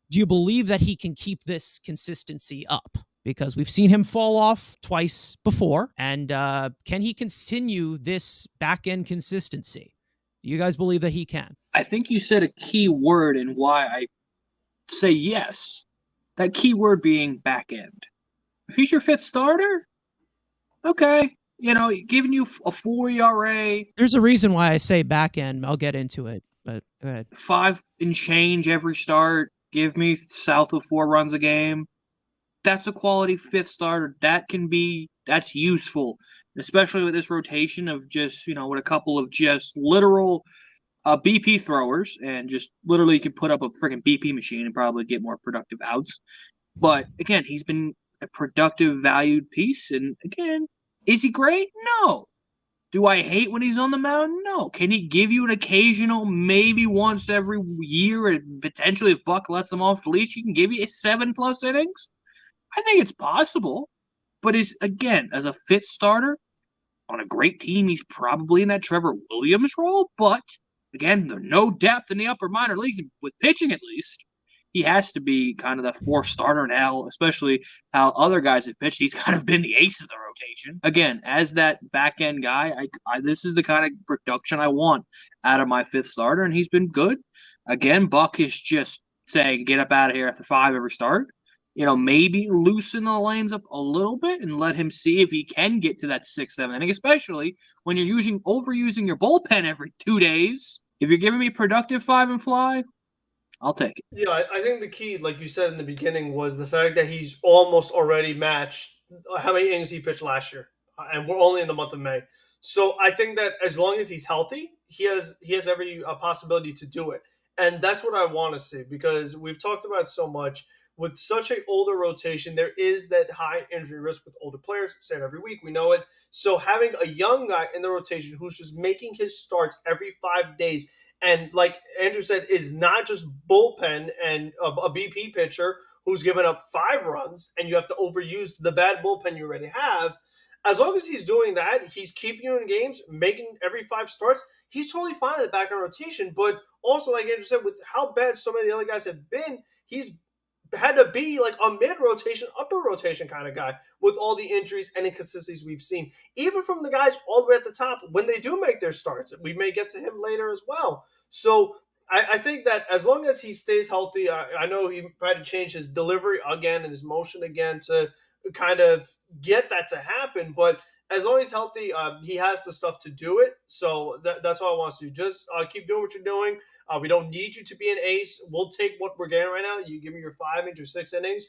Speaker 1: do you believe that he can keep this consistency up? Because we've seen him fall off twice before. And can he continue this back-end consistency? Do you guys believe that he can?
Speaker 2: I think you said a key word in why I say yes. That key word being back end. If he's your 5th starter, okay. Giving you a 4 ERA.
Speaker 1: There's a reason why I say back end. I'll get into it, but go ahead.
Speaker 2: 5 and change every start. Give me south of 4 runs a game. That's a quality 5th starter. That's useful, especially with this rotation of just, with a couple of just literal BP throwers, and just literally could put up a freaking BP machine and probably get more productive outs. But again, he's been a productive, valued piece. And again, is he great? No. Do I hate when he's on the mound? No. Can he give you an occasional, maybe once every year, and potentially if Buck lets him off the leash, he can give you 7+ innings? I think it's possible. But again, as a fifth starter on a great team, he's probably in that Trevor Williams role. But again, there's no depth in the upper minor leagues with pitching, at least. He has to be kind of the fourth starter now, especially how other guys have pitched. He's kind of been the ace of the rotation. Again, as that back end guy, this is the kind of production I want out of my fifth starter, and he's been good. Again, Buck is just saying, get up out of here after 5 every start. Maybe loosen the lanes up a little bit and let him see if he can get to that 6th, 7th inning, especially when you're overusing your bullpen every 2 days. If you're giving me productive 5 and fly, I'll take it.
Speaker 3: Yeah, I think the key, like you said in the beginning, was the fact that he's almost already matched how many innings he pitched last year, and we're only in the month of May. So I think that as long as he's healthy, he has every possibility to do it, and that's what I want to see, because we've talked about so much. With such an older rotation, there is that high injury risk with older players. Say it every week, we know it. So having a young guy in the rotation who's just making his starts every 5 days, and like Andrew said, is not just bullpen and a BP pitcher who's given up 5 runs, and you have to overuse the bad bullpen you already have. As long as he's doing that, he's keeping you in games, making every 5 starts. He's totally fine in the background rotation. But also, like Andrew said, with how bad so many of the other guys have been, he's had to be like a mid-rotation, upper rotation kind of guy with all the injuries and inconsistencies we've seen. Even from the guys all the way at the top, when they do make their starts, we may get to him later as well. So I think that as long as he stays healthy, I know he tried to change his delivery again and his motion again to kind of get that to happen. But as long as he's healthy, he has the stuff to do it. So that's all I want to do. Just keep doing what you're doing. We don't need you to be an ace. We'll take what we're getting right now. You give me your 5 into 6 innings.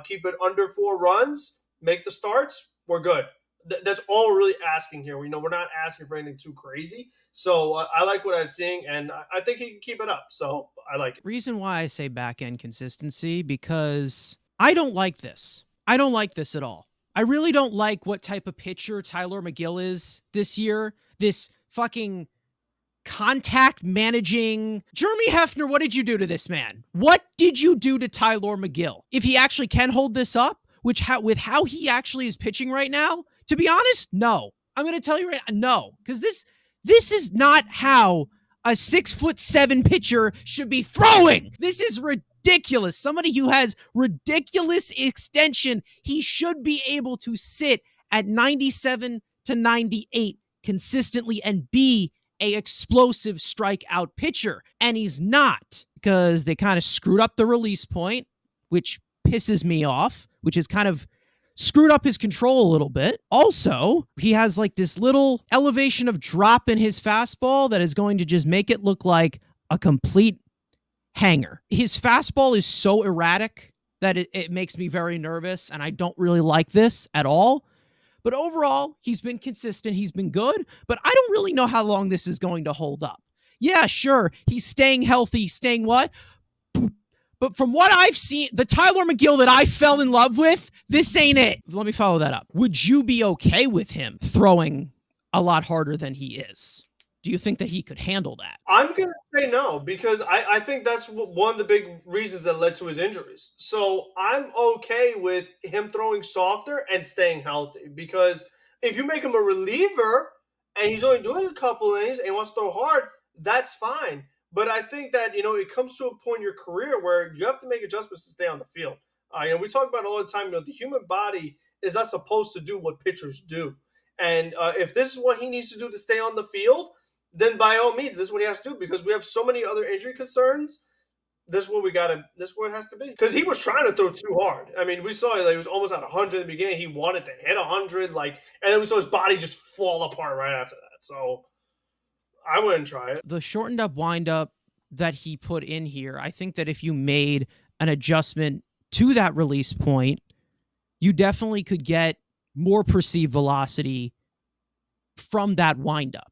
Speaker 3: Keep it under 4 runs. Make the starts. We're good. That's all we're really asking here. We're not asking for anything too crazy. So I like what I'm seeing, and I think he can keep it up. So I like it.
Speaker 1: Reason why I say back end consistency, because I don't like this. I don't like this at all. I really don't like what type of pitcher Tyler Megill is this year. This fucking contact managing Jeremy Hefner. What did you do to this man? What did you do to Tyler Megill? If he actually can hold this up, with how he actually is pitching right now, to be honest, no. I'm going to tell you right now, no, because this is not how a 6'7" pitcher should be throwing. This is ridiculous. Somebody who has ridiculous extension, he should be able to sit at 97 to 98 consistently and be a explosive strikeout pitcher. And he's not, because they kind of screwed up the release point, which pisses me off, which is kind of screwed up his control a little bit. Also, he has like this little elevation of drop in his fastball that is going to just make it look like a complete hanger. His fastball is so erratic that it makes me very nervous, and I don't really like this at all. But overall, he's been consistent. He's been good, but I don't really know how long this is going to hold up. Yeah, sure, he's staying healthy, staying what? But from what I've seen, the Tyler Megill that I fell in love with, this ain't it. Let me follow that up. Would you be okay with him throwing a lot harder than he is? Do you think that he could handle that?
Speaker 3: I'm going to say no, because I think that's one of the big reasons that led to his injuries. So I'm okay with him throwing softer and staying healthy, because if you make him a reliever and he's only doing a couple innings and he wants to throw hard, that's fine. But I think that, it comes to a point in your career where you have to make adjustments to stay on the field. We talk about it all the time, the human body is not supposed to do what pitchers do. And if this is what he needs to do to stay on the field, then by all means, this is what he has to do, because we have so many other injury concerns. This is what it has to be. Because he was trying to throw too hard. I mean, we saw he was almost at 100 in the beginning. He wanted to hit 100, and then we saw his body just fall apart right after that. So I wouldn't try it.
Speaker 1: The shortened up windup that he put in here, I think that if you made an adjustment to that release point, you definitely could get more perceived velocity from that windup.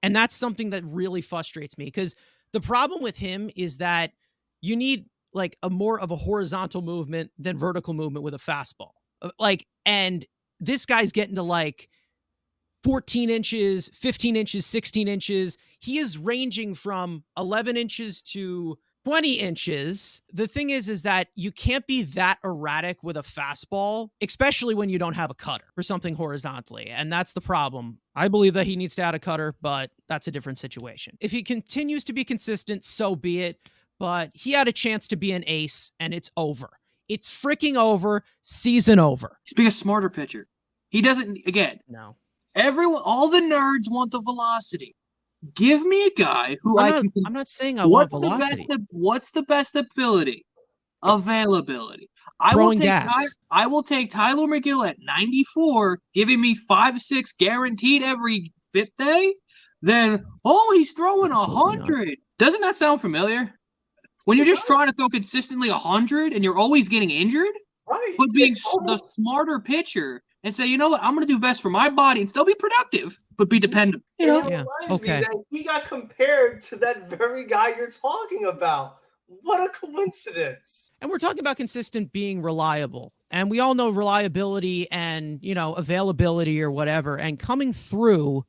Speaker 1: And that's something that really frustrates me, because the problem with him is that you need like a more of a horizontal movement than vertical movement with a fastball. And this guy's getting to like 14 inches, 15 inches, 16 inches. He is ranging from 11 inches to 20 inches. The thing is that you can't be that erratic with a fastball, especially when you don't have a cutter for something horizontally. And that's the problem. I believe that he needs to add a cutter, but that's a different situation. If he continues to be consistent, so be it. But he had a chance to be an ace, and it's over. It's freaking over. Season over.
Speaker 2: He's being a smarter pitcher. He doesn't, again,
Speaker 1: No.
Speaker 2: all the nerds want the velocity. Give me a guy who
Speaker 1: I'm not saying I want velocity.
Speaker 2: What's the best ability? Availability. I
Speaker 1: Throwing gas.
Speaker 2: I will take Tyler Megill at 94, giving me 5-6 guaranteed every fifth day. Then, he's throwing 100. Doesn't that sound familiar? When you're just trying to throw consistently 100 and you're always getting injured,
Speaker 3: right?
Speaker 2: But being the smarter pitcher and say, you know what, I'm going to do best for my body and still be productive, but be dependent.
Speaker 3: You know, it reminds me that he got compared to that very guy you're talking about. What a coincidence.
Speaker 1: And we're talking about consistent being reliable. And we all know reliability and, availability or whatever, and coming through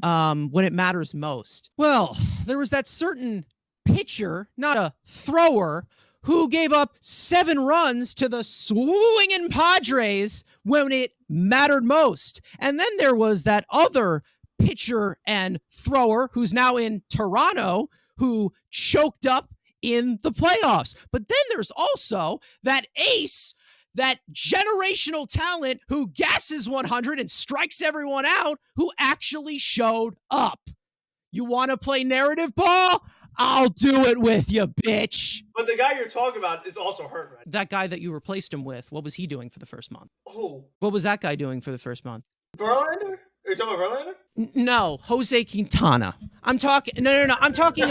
Speaker 1: when it matters most. Well, there was that certain pitcher, not a thrower, who gave up 7 runs to the swinging Padres when it mattered most. And then there was that other pitcher and thrower who's now in Toronto who choked up in the playoffs. But then there's also that ace, that generational talent who gasses 100 and strikes everyone out, who actually showed up. You want to play narrative ball? I'll do it with you, bitch.
Speaker 3: But the guy you're talking about is also hurt, right?
Speaker 1: That guy that you replaced him with, what was he doing for the first month?
Speaker 3: Oh.
Speaker 1: What was that guy doing for the first month?
Speaker 3: Verlander? Are you talking about Verlander?
Speaker 1: No, Jose Quintana. I'm talking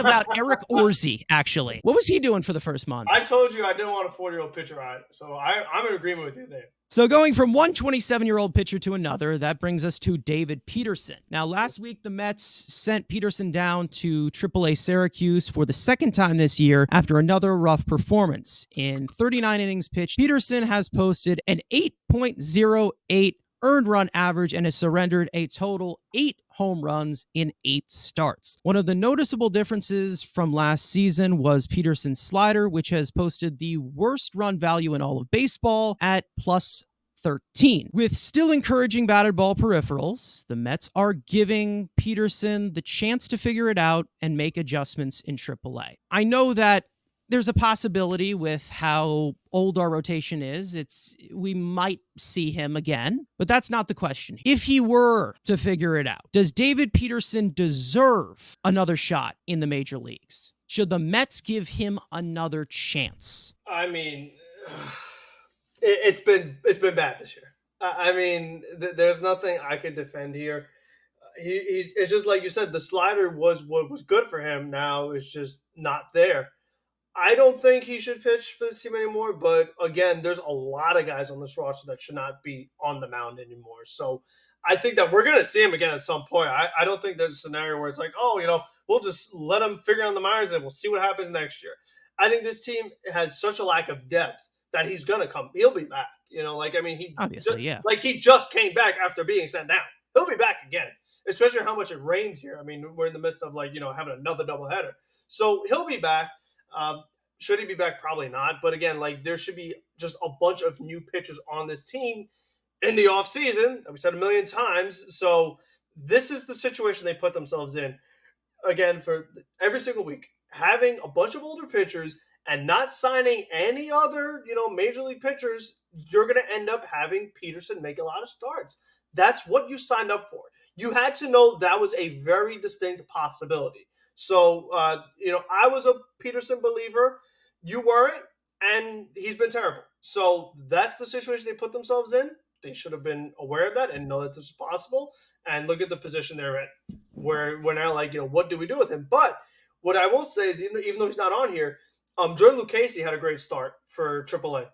Speaker 1: about Eric Orsi, actually. What was he doing for the first month?
Speaker 3: I told you I didn't want a 40-year-old pitcher, so I'm in agreement with you there.
Speaker 1: So going from one 27-year-old pitcher to another, that brings us to David Peterson. Now, last week, the Mets sent Peterson down to AAA Syracuse for the second time this year after another rough performance. In 39 innings pitched, Peterson has posted an 8.08 earned run average and has surrendered a total 8 home runs in 8 starts. One of the noticeable differences from last season was Peterson's slider, which has posted the worst run value in all of baseball at plus 13. With still encouraging batted ball peripherals, the Mets are giving Peterson the chance to figure it out and make adjustments in AAA. I know that there's a possibility with how old our rotation is. We might see him again, but that's not the question. If he were to figure it out, does David Peterson deserve another shot in the major leagues? Should the Mets give him another chance?
Speaker 3: I mean, it's been bad this year. I mean, there's nothing I could defend here. It's just like you said, the slider was what was good for him. Now it's just not there. I don't think he should pitch for this team anymore, but again, there's a lot of guys on this roster that should not be on the mound anymore. So I think that we're going to see him again at some point. I don't think there's a scenario where it's like, we'll just let him figure out the minors and we'll see what happens next year. I think this team has such a lack of depth that he's going to come. He'll be back. He
Speaker 1: obviously, yeah.
Speaker 3: Like he just came back after being sent down. He'll be back again, especially how much it rains here. I mean, we're in the midst of having another doubleheader. So he'll be back. Should he be back? Probably not. But again, there should be just a bunch of new pitchers on this team in the offseason. We said a million times. So this is the situation they put themselves in. Again, for every single week, having a bunch of older pitchers and not signing any other, major league pitchers, you're going to end up having Peterson make a lot of starts. That's what you signed up for. You had to know that was a very distinct possibility. So, I was a Peterson believer. You weren't, and he's been terrible. So that's the situation they put themselves in. They should have been aware of that and know that this is possible. And look at the position they're in, where we're now what do we do with him? But what I will say is, even though he's not on here, Jordan Lucchesi had a great start for AAA.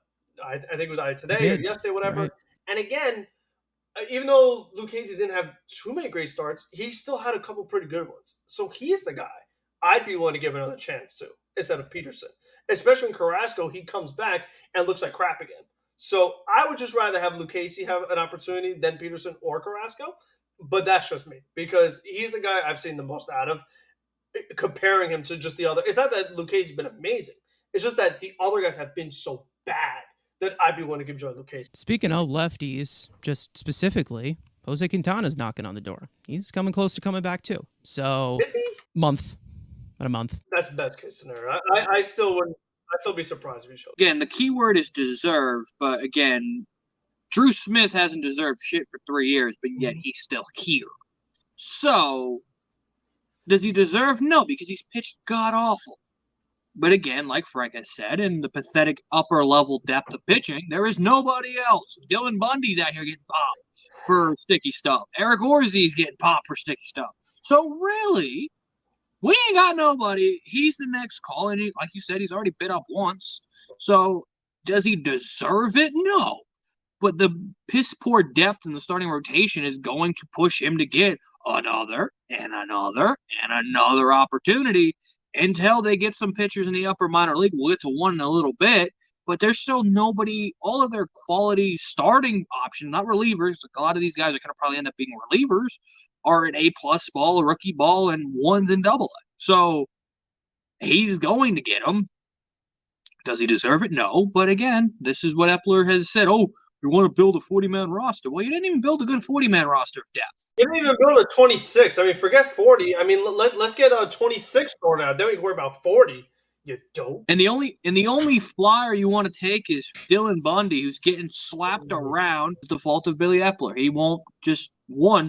Speaker 3: I think it was either today or yesterday, whatever. Right. And again, even though Lucchesi didn't have too many great starts, he still had a couple pretty good ones. So he's the guy I'd be willing to give another chance to instead of Peterson. Especially when Carrasco, he comes back and looks like crap again. So I would just rather have Lucchesi have an opportunity than Peterson or Carrasco. but that's just me because he's the guy I've seen the most out of. Comparing him to just the other, it's not that Lucchese's been amazing. It's just that the other guys have been so bad that I'd be willing to give Joey Lucchese.
Speaker 1: Speaking of lefties, just specifically, Jose Quintana's knocking on the door. He's coming close to coming back too. So
Speaker 3: Is he?
Speaker 1: About a month.
Speaker 3: That's the best case scenario. I still wouldn't. I'd still be surprised if he showed.
Speaker 2: Again, the key word is deserved, but again, Drew Smith hasn't deserved shit for 3 years, but yet he's still here. So, does he deserve? No, because he's pitched god-awful. But again, like Frank has said, in the pathetic upper-level depth of pitching, there is nobody else. Dylan Bundy's out here getting popped for sticky stuff. Eric Orzi's getting popped for sticky stuff. So really, we ain't got nobody. He's the next call, and like you said, he's already bit up once. So does he deserve it? No. But the piss-poor depth in the starting rotation is going to push him to get another and another and another opportunity until they get some pitchers in the upper minor league. We'll get to one in a little bit, but there's still nobody. All of their quality starting options, not relievers, a lot of these guys are going to probably end up being relievers, are an A-plus ball, a rookie ball, and ones in double A. So he's going to get them. Does he deserve it? No. But again, this is what Epler has said. Oh, you want to build a 40-man roster. Well, you didn't even build a good 40-man roster of depth.
Speaker 3: You didn't even build a 26. I mean, forget 40. I mean, let's get a 26 sorted out. Then we can worry about 40. You dope.
Speaker 2: And the only flyer you want to take is Dylan Bundy, who's getting slapped around. It's the fault of Billy Epler. He won't just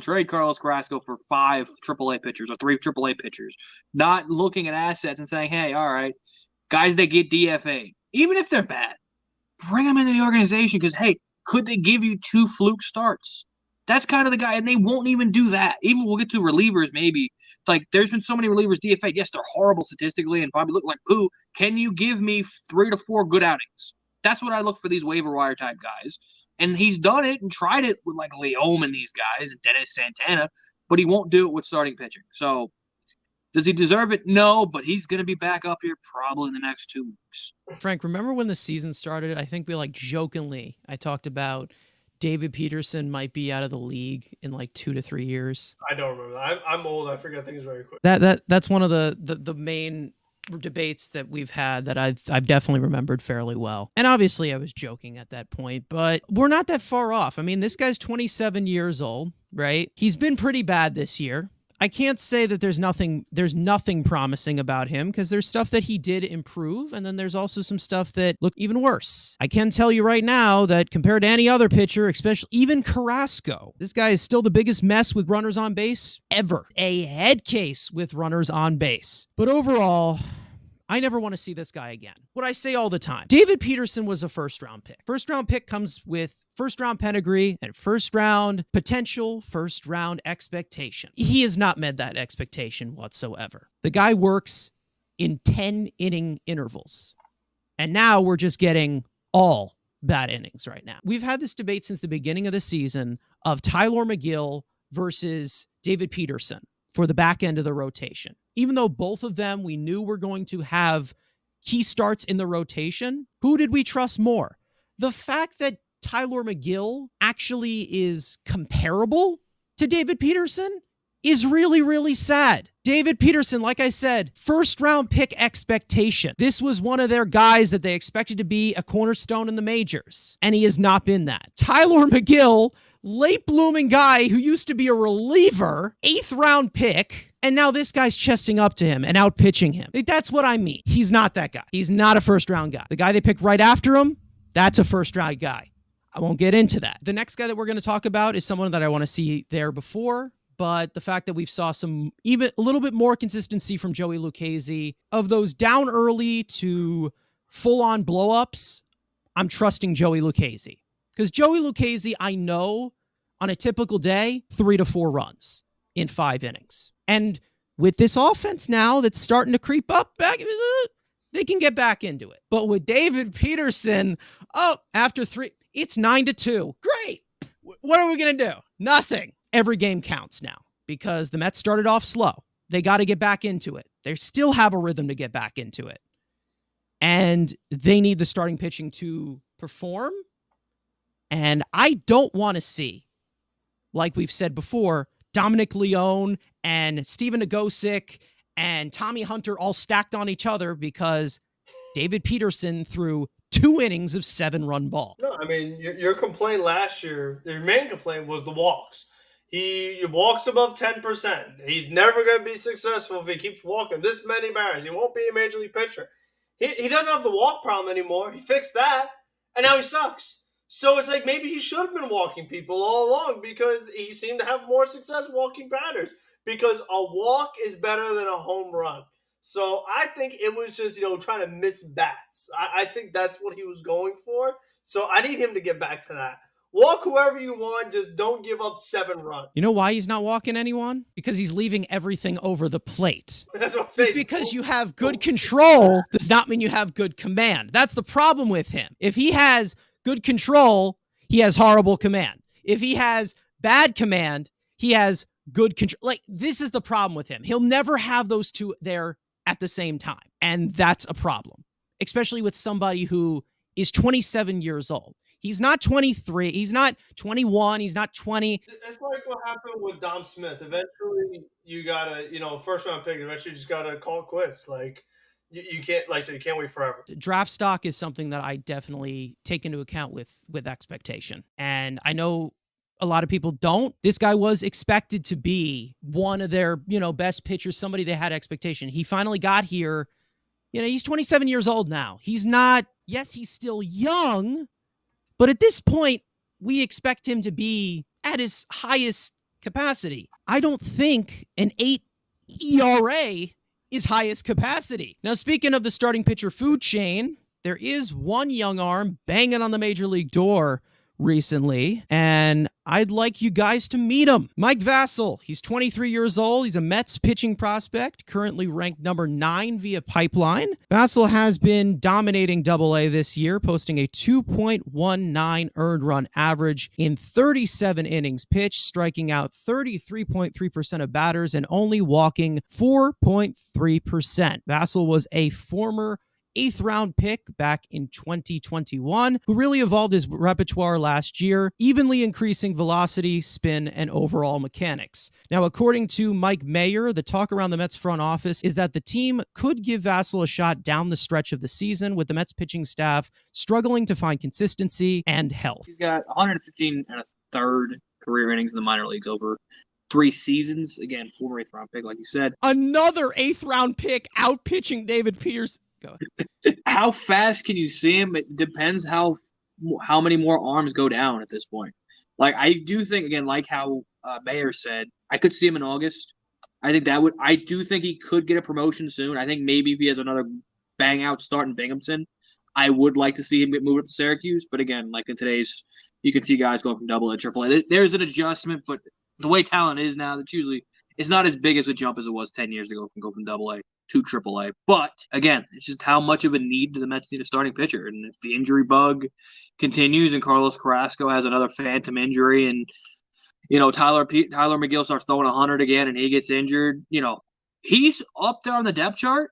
Speaker 2: trade Carlos Carrasco for 5 AAA pitchers or 3 AAA pitchers. Not looking at assets and saying, hey, all right, guys that get DFA'd, even if they're bad, bring them into the organization because, hey, could they give you 2 fluke starts? That's kind of the guy, and they won't even do that. Even we'll get to relievers maybe. Like, there's been so many relievers DFA'd. Yes, they're horrible statistically and probably look like poo. Can you give me 3 to 4 good outings? That's what I look for these waiver wire type guys. And he's done it and tried it with, like, Leome and these guys and Dennis Santana, but he won't do it with starting pitching. So, does he deserve it? No, but he's going to be back up here probably in the next 2 weeks.
Speaker 1: Frank, remember when the season started? I think we jokingly, I talked about David Peterson might be out of the league in 2 to 3 years.
Speaker 3: I don't remember that. I'm old. I forget things very quick.
Speaker 1: That's one of the main debates that we've had that I've definitely remembered fairly well. And obviously I was joking at that point, but we're not that far off. I mean, this guy's 27 years old, right? He's been pretty bad this year. I can't say that there's nothing promising about him because there's stuff that he did improve, and then there's also some stuff that look even worse. I can tell you right now that compared to any other pitcher, especially even Carrasco, this guy is still the biggest mess with runners on base ever. A head case with runners on base. But overall, I never want to see this guy again. What I say all the time, David Peterson was a first-round pick. First-round pick comes with first-round pedigree and first-round potential, first-round expectation. He has not met that expectation whatsoever. The guy works in 10-inning intervals. And now we're just getting all bad innings right now. We've had this debate since the beginning of the season of Tyler Megill versus David Peterson for the back end of the rotation. Even though both of them we knew were going to have key starts in the rotation, who did we trust more? The fact that Tyler Megill actually is comparable to David Peterson is really, really sad. David Peterson, like I said, first round pick expectation. This was one of their guys that they expected to be a cornerstone in the majors, and he has not been that. Tyler Megill, late blooming guy who used to be a reliever, 8th round pick, and now this guy's chesting up to him and out pitching him. That's what I mean. He's not that guy. He's not a first round guy. The guy they picked right after him, that's a first round guy. I won't get into that. The next guy that we're going to talk about is someone that I want to see there before, but the fact that we've saw some even a little bit more consistency from Joey Lucchese of those down early to full-on blow-ups, I'm trusting Joey Lucchese. Because Joey Lucchese, I know on a typical day, 3 to 4 runs in 5 innings. And with this offense now that's starting to creep up back, they can get back into it. But with David Peterson, after 3, it's 9-2. Great. What are we going to do? Nothing. Every game counts now because the Mets started off slow. They got to get back into it. They still have a rhythm to get back into it. And they need the starting pitching to perform. And I don't want to see, like we've said before, Dominic Leone and Steven Nagosic and Tommy Hunter all stacked on each other because David Peterson threw 2 innings of 7-run ball.
Speaker 3: No, I mean, your complaint last year, your main complaint was the walks. He walks above 10%. He's never going to be successful if he keeps walking this many batters. He won't be a major league pitcher. He doesn't have the walk problem anymore. He fixed that, and now he sucks. So it's like maybe he should have been walking people all along because he seemed to have more success walking batters because a walk is better than a home run. So I think it was just, trying to miss bats. I think that's what he was going for. So I need him to get back to that. Walk whoever you want, just don't give up 7 runs.
Speaker 1: You know why he's not walking anyone? Because he's leaving everything over the plate.
Speaker 3: That's what I'm saying.
Speaker 1: Just because you have good control does not mean you have good command. That's the problem with him. If he has good control, he has horrible command. If he has bad command, he has good control. Like, this is the problem with him. He'll never have those two there at the same time. And that's a problem, especially with somebody who is 27 years old. He's not 23. He's not 21. He's not 20.
Speaker 3: That's like what happened with Dom Smith. Eventually, you got to, first round pick, eventually you just got to call it quits. Like, you can't, like I said, you can't wait forever.
Speaker 1: Draft stock is something that I definitely take into account with expectation. And I know a lot of people don't. This guy was expected to be one of their, best pitchers, somebody they had expectation. He finally got here. He's 27 years old now. He's not, yes, he's still young, but at this point, we expect him to be at his highest capacity. I don't think an 8 ERA is highest capacity. Now, speaking of the starting pitcher food chain, there is one young arm banging on the major league door recently, and I'd like you guys to meet him. Mike Vasil. He's 23 years old. He's a Mets pitching prospect, currently ranked number 9 via Pipeline. Vasil has been dominating Double-A this year, posting a 2.19 earned run average in 37 innings pitched, striking out 33.3% of batters and only walking 4.3%. Vasil was a former 8th round pick back in 2021, who really evolved his repertoire last year, evenly increasing velocity, spin, and overall mechanics. Now, according to Mike Mayer, the talk around the Mets front office is that the team could give Vasil a shot down the stretch of the season, with the Mets pitching staff struggling to find consistency and health.
Speaker 2: He's got 115 and a third career innings in the minor leagues over 3 seasons. Again, former 8th round pick, like you said.
Speaker 1: Another 8th round pick out pitching David Peterson.
Speaker 2: How fast can you see him? It depends how many more arms go down at this point. Like, I do think, again, like how Mayer said, I could see him in August. I do think he could get a promotion soon. I think maybe if he has another bang out start in Binghamton, I would like to see him get moved up to Syracuse. But again, like in today's, you can see guys going from Double-A to Triple-A. There's an adjustment, but the way talent is now, it's not as big as a jump as it was 10 years ago from Double-A to Triple-A. But again, it's just how much of a need do the Mets need a starting pitcher? And if the injury bug continues and Carlos Carrasco has another phantom injury and, Tyler Megill starts throwing 100 again and he gets injured, he's up there on the depth chart.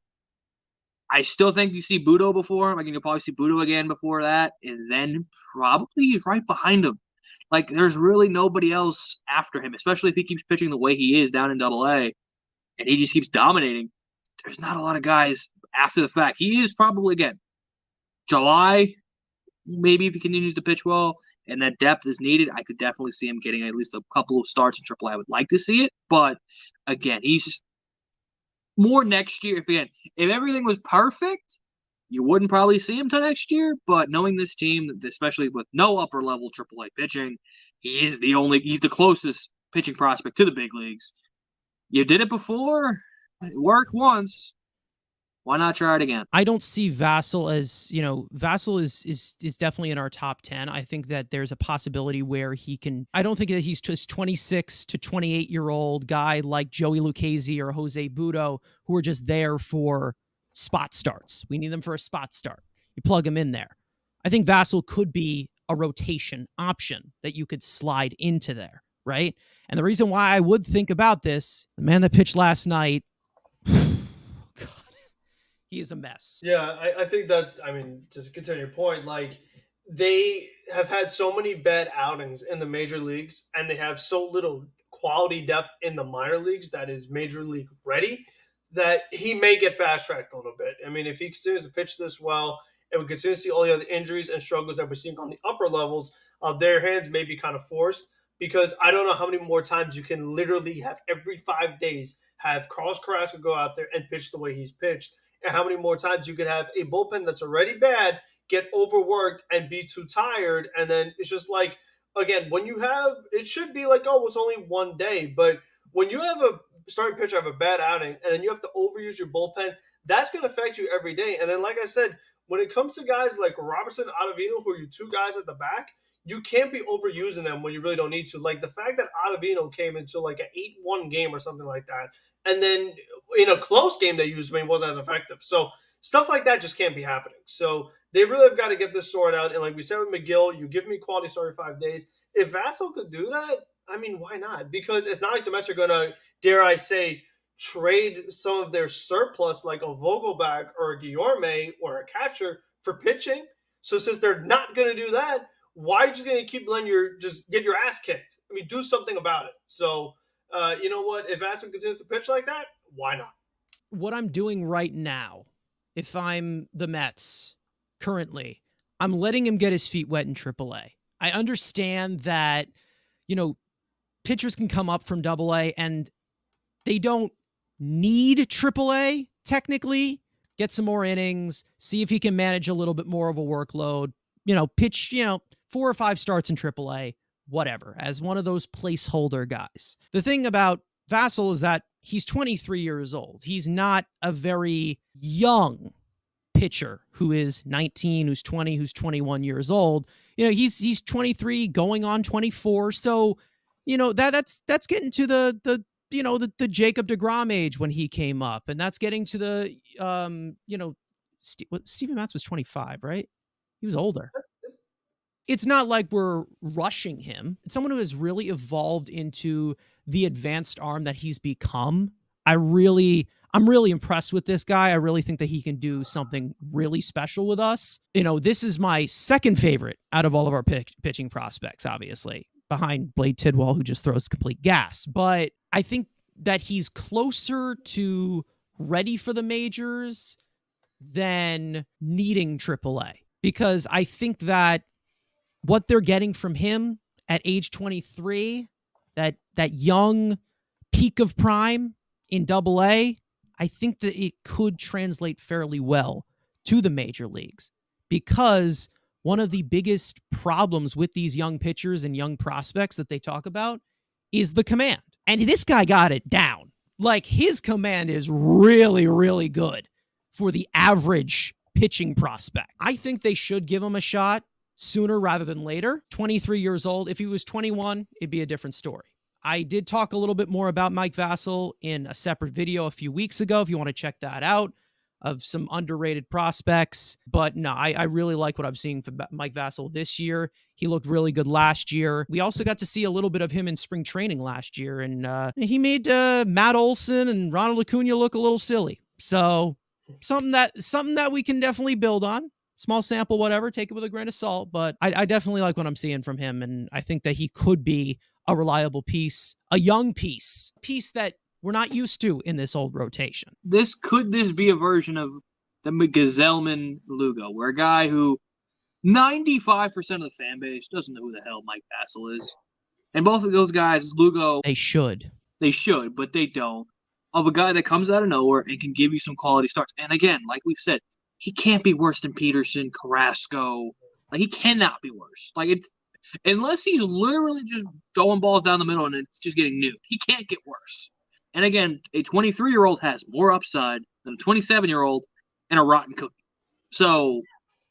Speaker 2: I still think you see Budo before him. Like, you'll probably see Budo again before that. And then probably he's right behind him. Like, there's really nobody else after him, especially if he keeps pitching the way he is down in Double-A and he just keeps dominating. There's not a lot of guys after the fact. He is probably, again, July, maybe if he continues to pitch well and that depth is needed, I could definitely see him getting at least a couple of starts in AAA. I would like to see it. But, again, he's more next year. If everything was perfect, you wouldn't probably see him till next year. But knowing this team, especially with no upper-level AAA pitching, he's the closest pitching prospect to the big leagues. You did it before. It worked once. Why not try it again?
Speaker 1: I don't see Vasil as, Vasil is definitely in our top 10. I think that there's a possibility where I don't think that he's just 26 to 28-year-old guy like Joey Lucchesi or Jose Budo who are just there for spot starts. We need them for a spot start. You plug them in there. I think Vasil could be a rotation option that you could slide into there, right? And the reason why I would think about this, the man that pitched last night, God, he is a mess.
Speaker 3: Yeah, I think that's, just to continue your point, like, they have had so many bad outings in the major leagues and they have so little quality depth in the minor leagues that is major league ready, that he may get fast tracked a little bit. I mean, if he continues to pitch this well and we continue to see all the other injuries and struggles that we're seeing on the upper levels, their hands may be kind of forced, because I don't know how many more times you can literally have every 5 days have Carlos Carrasco go out there and pitch the way he's pitched, and how many more times you could have a bullpen that's already bad get overworked and be too tired. And then it's just like, again, when you have, it should be like, oh, it's only 1 day. But when you have a starting pitcher have a bad outing and then you have to overuse your bullpen, that's going to affect you every day. And then, like I said, when it comes to guys like Robertson, Ottavino, who are your two guys at the back, you can't be overusing them when you really don't need to. Like the fact that Ottavino came into like an 8-1 game or something like that, and then in a close game they used him and wasn't as effective. So stuff like that just can't be happening. So they really have got to get this sorted out. And like we said with Megill, you give me quality start 5 days. If Vasil could do that, I mean, why not? Because it's not like the Mets are going to, dare I say, trade some of their surplus like a Vogelback or a Guillorme or a catcher for pitching. So since they're not going to do that, why are you just going to keep letting just get your ass kicked? I mean, do something about it. So, you know what? If Vasil continues to pitch like that, why not?
Speaker 1: What I'm doing right now, if I'm the Mets currently, I'm letting him get his feet wet in AAA. I understand that, pitchers can come up from AA and they don't need AAA technically. Get some more innings, see if he can manage a little bit more of a workload, pitch, 4 or 5 starts in AAA, whatever, as one of those placeholder guys. The thing about Vasil is that he's 23 years old. He's not a very young pitcher who is 19, who's 20, who's 21 years old. He's 23 going on 24. So, that's getting to the Jacob deGrom age when he came up, and that's getting to the Steven Matz was 25, right? He was older. It's not like we're rushing him. It's someone who has really evolved into the advanced arm that he's become. I'm really impressed with this guy. I really think that he can do something really special with us. This is my second favorite out of all of our pitching prospects, obviously, behind Blade Tidwell, who just throws complete gas. But I think that he's closer to ready for the majors than needing AAA, because I think that what they're getting from him at age 23, that young peak of prime in AA, I think that it could translate fairly well to the major leagues, because one of the biggest problems with these young pitchers and young prospects that they talk about is the command. And this guy got it down. Like, his command is really, really good for the average pitching prospect. I think they should give him a shot sooner rather than later. 23 years old. If he was 21, it'd be a different story. I did talk a little bit more about Mike Vasil in a separate video a few weeks ago, if you want to check that out, of some underrated prospects. But no, I really like what I'm seeing from Mike Vasil this year. He looked really good last year. We also got to see a little bit of him in spring training last year, and he made Matt Olson and Ronald Acuna look a little silly. So something that we can definitely build on. Small sample, whatever, take it with a grain of salt. But I definitely like what I'm seeing from him, and I think that he could be a reliable piece, a young piece that we're not used to in this old rotation.
Speaker 2: Could this be a version of the Gazelman Lugo, where a guy who 95% of the fan base doesn't know who the hell Mike Vasil is, and both of those guys, Lugo,
Speaker 1: they should,
Speaker 2: but they don't. Of a guy that comes out of nowhere and can give you some quality starts. And again, like we've said, he can't be worse than Peterson, Carrasco. Like, he cannot be worse. Like, it's unless he's literally just throwing balls down the middle and it's just getting nuked. He can't get worse. And again, a 23-year-old has more upside than a 27-year-old and a rotten cookie. So,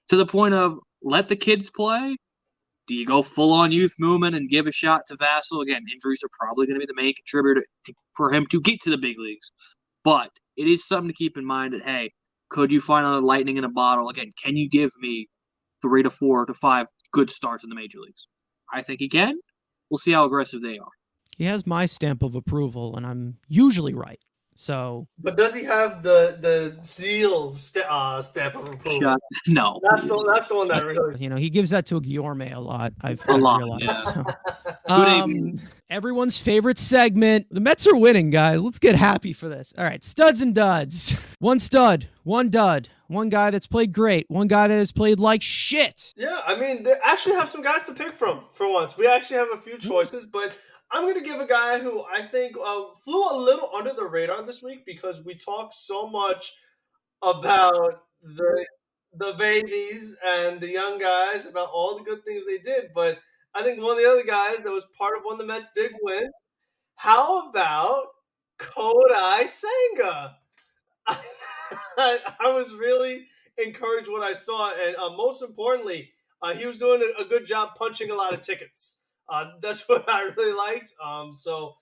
Speaker 2: to the point of let the kids play, do you go full-on youth movement and give a shot to Vasil? Again, injuries are probably going to be the main contributor for him to get to the big leagues. But it is something to keep in mind that, hey, could you find another lightning in a bottle? Again, can you give me 3 to 4 to 5 good starts in the major leagues? I think he can. We'll see how aggressive they are.
Speaker 1: He has my stamp of approval, and I'm usually right. So,
Speaker 3: but does he have the Vasil stamp of approval?
Speaker 2: No,
Speaker 3: that's the one that really.
Speaker 1: He gives that to a Guillorme a lot. I've realized.
Speaker 2: Yeah. Good ABs.
Speaker 1: Everyone's favorite segment. The Mets are winning, guys. Let's get happy for this. All right, studs and duds. One stud, one dud. One guy that's played great. One guy that has played like shit.
Speaker 3: Yeah, I mean, they actually have some guys to pick from for once. We actually have a few choices, but I'm going to give a guy who I think flew a little under the radar this week because we talked so much about the babies and the young guys, about all the good things they did. But I think one of the other guys that was part of one of the Mets' big wins, how about Kodai Senga? I was really encouraged what I saw, and most importantly, he was doing a good job punching a lot of tickets. That's what I really liked. So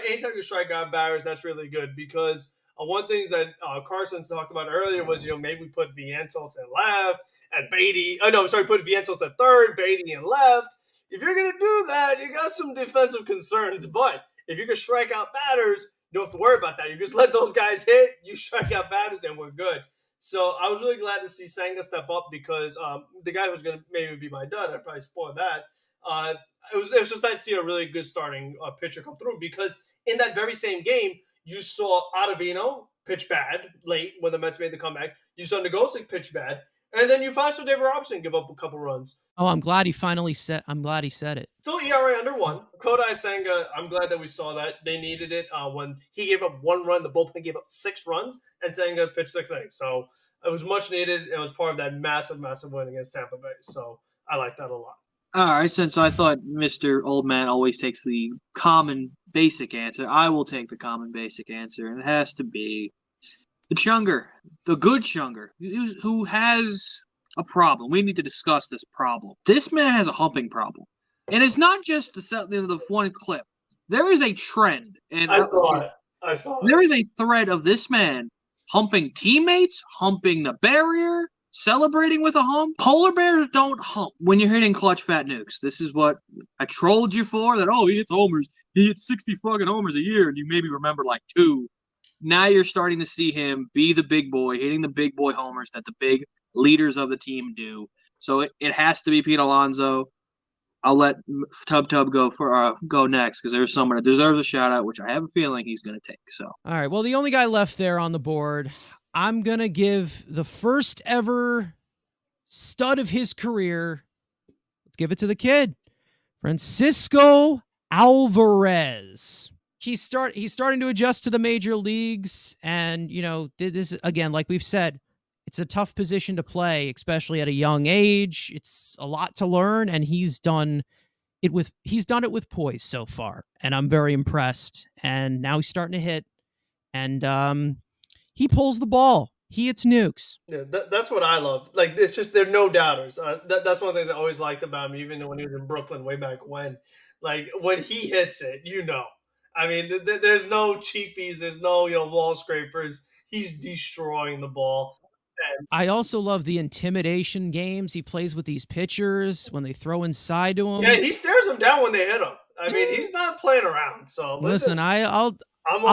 Speaker 3: anytime you strike out batters, that's really good because one thing that Carson talked about earlier was maybe we put Vientos at left and Beatty. Oh no, sorry, put Vientos at third, Beatty in left. If you're gonna do that, you got some defensive concerns, but if you can strike out batters, you don't have to worry about that. You just let those guys hit, you strike out batters, and we're good. So I was really glad to see Senga step up because the guy who was going to maybe be my dud, I'd probably spoil that. It was just nice to see a really good starting pitcher come through because in that very same game, you saw Acevedo pitch bad late when the Mets made the comeback. You saw Nagosic pitch bad. And then you find David Robinson give up a couple runs.
Speaker 1: Oh, I'm glad he said it.
Speaker 3: Still ERA under 1. Kodai Senga, I'm glad that we saw that. They needed it. When he gave up 1 run, the bullpen gave up 6 runs, and Senga pitched 6 innings. So it was much needed. It was part of that massive, massive win against Tampa Bay. So I like that a lot.
Speaker 2: All right, since I thought Mr. Old Man always takes the common basic answer, I will take the common basic answer, and it has to be the Chunger, the good Chunger, who has a problem. We need to discuss this problem. This man has a humping problem. And it's not just the one clip. There is a trend. And
Speaker 3: I saw it.
Speaker 2: There is a thread of this man humping teammates, humping the barrier, celebrating with a hump. Polar bears don't hump when you're hitting clutch fat nukes. This is what I trolled you for, that, he hits homers. He hits 60 fucking homers a year, and you maybe remember like 2. Now you're starting to see him be the big boy, hitting the big boy homers that the big leaders of the team do. So it has to be Pete Alonso. I'll let Tub go next because there's someone that deserves a shout out, which I have a feeling he's going to take. So
Speaker 1: all right, well, the only guy left there on the board, I'm gonna give the first ever stud of his career. Let's give it to the kid, Francisco Alvarez. He's starting to adjust to the major leagues, and did this again, like we've said. It's a tough position to play, especially at a young age. It's a lot to learn, and he's done it with poise so far, and I'm very impressed. And now he's starting to hit, and he pulls the ball. He hits nukes.
Speaker 3: Yeah, that's what I love. Like, it's just they're no doubters. That's one of the things I always liked about him, even when he was in Brooklyn way back when. Like, when he hits it, I mean, there's no cheapies, there's no wall scrapers. He's destroying the ball.
Speaker 1: I also love the intimidation games he plays with these pitchers when they throw inside to him.
Speaker 3: Yeah, he stares them down when they hit him. I mean, he's not playing around. So listen,
Speaker 1: I'll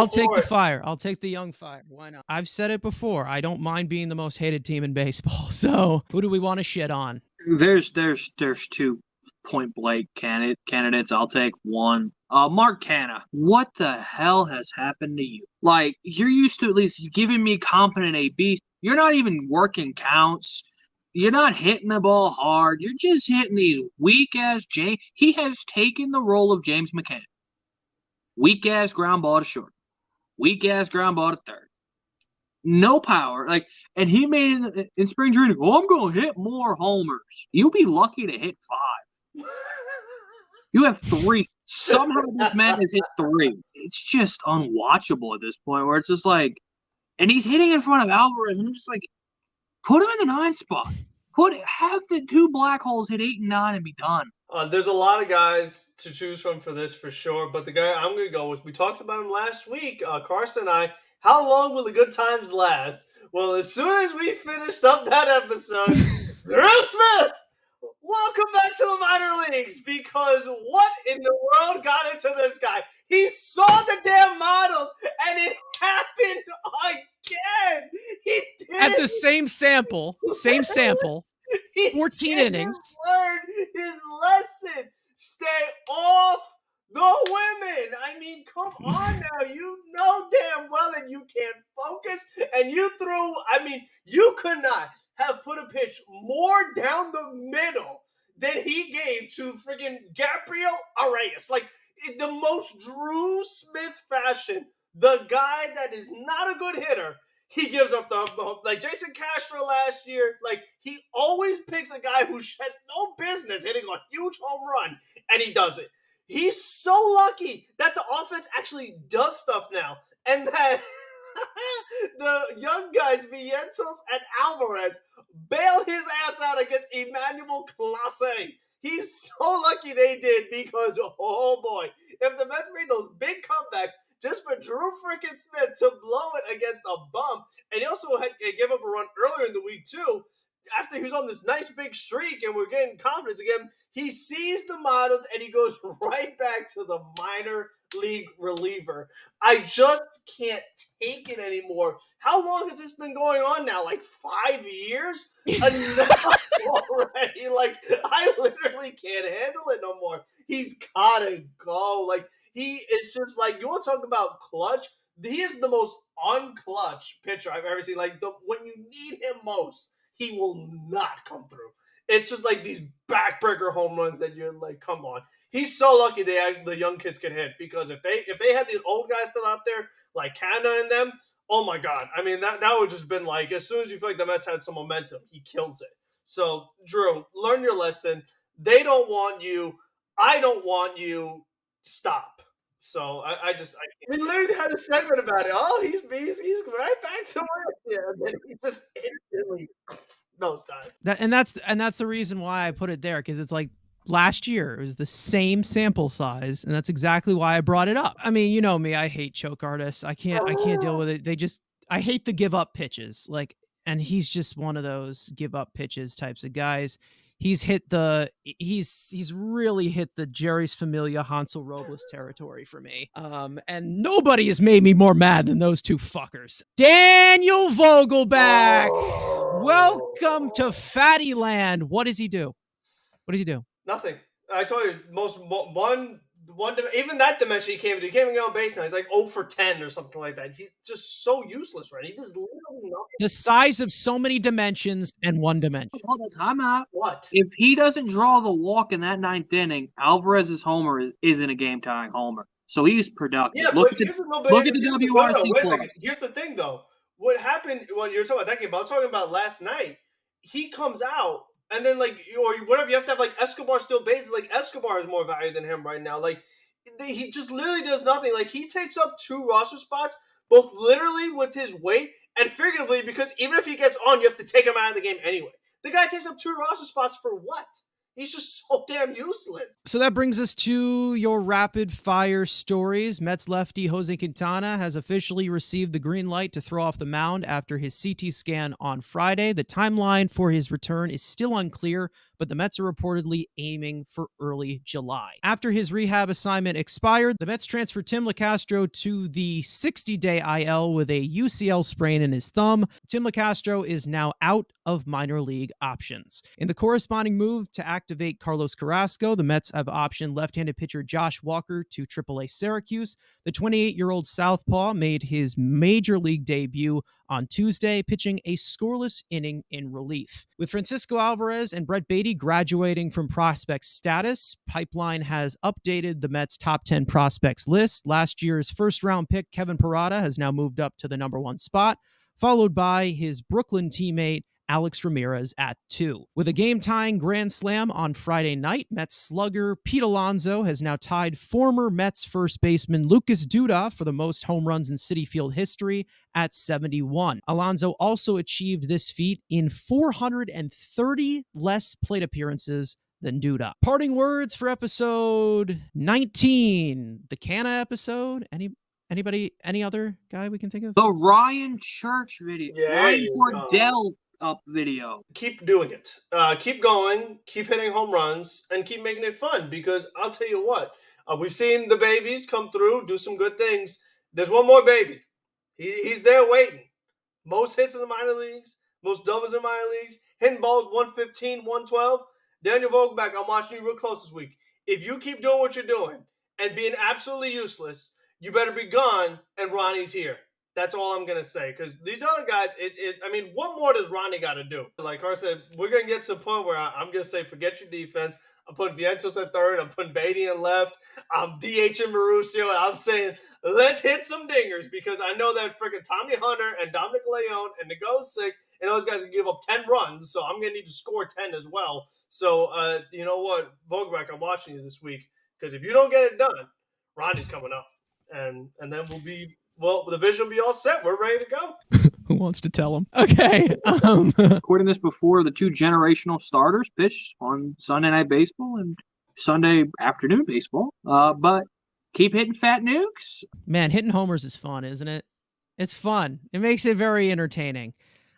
Speaker 1: take the fire. I'll take the young fire. Why not? I've said it before. I don't mind being the most hated team in baseball. So who do we want to shit on?
Speaker 2: There's 2 point blank candidates. I'll take one. Mark Canha. What the hell has happened to you? Like, you're used to at least giving me competent AB. You're not even working counts. You're not hitting the ball hard. You're just hitting these weak-ass James. He has taken the role of James McCann. Weak-ass ground ball to short. Weak-ass ground ball to third. No power. And he made it in spring training. I'm going to hit more homers. You'll be lucky to hit 5. You have 3. Somehow this man has hit 3. It's just unwatchable at this point where it's just like, and he's hitting in front of Alvarez, and I'm just like, put him in the 9 spot. Have the 2 black holes hit 8 and 9 and be done.
Speaker 3: There's a lot of guys to choose from for this for sure, but the guy I'm going to go with, we talked about him last week, Carson and I. How long will the good times last? Well, as soon as we finished up that episode, Drew Smith, welcome back to the minor leagues, because what in the world got into this guy? He saw the damn models, and it happened again. He did
Speaker 1: at the same sample. 14 innings.
Speaker 3: Learned his lesson. Stay off The women. I mean, come on now. You know damn well that you can't focus. And you threw, I mean, you could not have put a pitch more down the middle than he gave to friggin' Gabriel Arias. Like, in the most Drew Smith fashion, the guy that is not a good hitter, he gives up like Jason Castro last year. Like, he always picks a guy who has no business hitting a huge home run, and he does it. He's so lucky that the offense actually does stuff now, and that the young guys, Vientos and Alvarez, bailed his ass out against Emmanuel Clase. He's so lucky they did because, oh boy, if the Mets made those big comebacks just for Drew freaking Smith to blow it against a bum, and he also gave up a run earlier in the week too, after he was on this nice big streak and we're getting confidence again, he sees the models and he goes right back to the minor league reliever. I just can't take it anymore. How long has this been going on now? Like 5 years? Enough already. Like, I literally can't handle it no more. He's gotta go. Like, he is just like, you want to talk about clutch? He is the most unclutch pitcher I've ever seen. Like, when you need him most, he will not come through. It's just like these backbreaker home runs that you're like, come on. He's so lucky the young kids can hit, because if they had these old guys still out there like Canna and them, oh my God. I mean, that would just been like, as soon as you feel like the Mets had some momentum, he kills it. So, Drew, learn your lesson. They don't want you. I don't want you. Stop. So we literally had a segment about it. Oh, he's right back to work. Yeah, and then he just instantly nosedive.
Speaker 1: That's the reason why I put it there, because it's like last year it was the same sample size, and that's exactly why I brought it up. I mean, you know me, I hate choke artists. I can't deal with it. I hate the give up pitches. Like, and he's just one of those give up pitches types of guys. He's really hit the Jerry's Familia Hansel Robles territory for me. And nobody has made me more mad than those two fuckers. Daniel Vogelback. Welcome to Fatty Land. What does he do?
Speaker 3: Nothing. I told you, one even that dimension he came on base now. He's like 0 for 10 or something like that. He's just so useless, right? He does literally nothing.
Speaker 1: The size of so many dimensions and one dimension.
Speaker 2: Hold on, time out.
Speaker 3: What?
Speaker 2: If he doesn't draw the walk in that ninth inning, Alvarez's homer isn't a game-tying homer. So he's productive.
Speaker 3: Yeah,
Speaker 2: look
Speaker 3: but
Speaker 2: at the WRC
Speaker 3: wait a
Speaker 2: club.
Speaker 3: second. Here's the thing, though. What happened when you're talking about that game, but I'm talking about last night. He comes out, and then, like, or whatever, you have to have, like, Escobar still bases. Like, Escobar is more value than him right now. Like, he just literally does nothing. Like, he takes up 2 roster spots, both literally with his weight and figuratively, because even if he gets on, you have to take him out of the game anyway. The guy takes up 2 roster spots for what? He's just so damn useless.
Speaker 1: So that brings us to your rapid fire stories. Mets lefty Jose Quintana has officially received the green light to throw off the mound after his CT scan on Friday. The timeline for his return is still unclear, but the Mets are reportedly aiming for early July. After his rehab assignment expired, the Mets transferred Tim LeCastro to the 60-day IL with a UCL sprain in his thumb. Tim LeCastro is now out of minor league options. In the corresponding move to activate Carlos Carrasco, the Mets have optioned left-handed pitcher Josh Walker to AAA Syracuse. The 28-year-old southpaw made his major league debut on Tuesday, pitching a scoreless inning in relief. With Francisco Alvarez and Brett Beatty graduating from prospect status, Pipeline has updated the Mets' top 10 prospects list. Last year's first-round pick, Kevin Parada, has now moved up to the number 1 spot, followed by his Brooklyn teammate, Alex Ramirez at 2. With a game-tying grand slam on Friday night, Mets slugger Pete Alonso has now tied former Mets first baseman Lucas Duda for the most home runs in Citi Field history at 71. Alonso also achieved this feat in 430 less plate appearances than Duda. Parting words for episode 19, the Canna episode. Anybody, any other guy we can think of?
Speaker 2: The Ryan Church video.
Speaker 3: Yeah,
Speaker 2: Ryan Cordell up video.
Speaker 3: Keep doing it. Keep going. Keep hitting home runs and keep making it fun, because I'll tell you what, we've seen the babies come through, do some good things. There's one more baby. He's there waiting. Most hits in the minor leagues, most doubles in the minor leagues, hitting balls 115, 112. Daniel Vogelback, I'm watching you real close this week. If you keep doing what you're doing and being absolutely useless, you better be gone, and Ronnie's here. That's all I'm going to say. Because these other guys, I mean, what more does Ronnie got to do? Like Carson said, we're going to get to the point where I'm going to say, forget your defense. I'm putting Vientos at third. I'm putting Beatty in left. I'm DHing Mauricio. And I'm saying, let's hit some dingers. Because I know that freaking Tommy Hunter and Dominic Leone and Nagosic and those guys can give up 10 runs. So I'm going to need to score 10 as well. So, you know what? Vogelback, I'm watching you this week. Because if you don't get it done, Ronnie's coming up. And then the vision will be all set. We're ready to go.
Speaker 1: Who wants to tell him? Okay.
Speaker 2: Recording this before the two generational starters pitched on Sunday Night Baseball and Sunday afternoon baseball. But keep hitting fat nukes.
Speaker 1: Man, hitting homers is fun, isn't it? It's fun. It makes it very entertaining.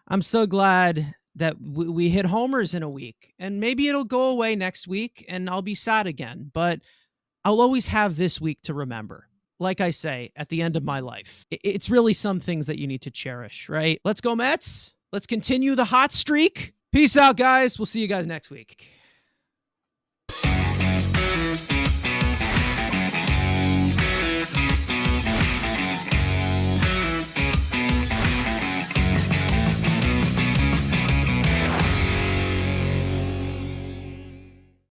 Speaker 1: I'm so glad that we hit homers in a week, and maybe it'll go away next week and I'll be sad again, but I'll always have this week to remember. Like I say, at the end of my life, it's really some things that you need to cherish, right? Let's go Mets. Let's continue the hot streak. Peace out, guys. We'll see you guys next week.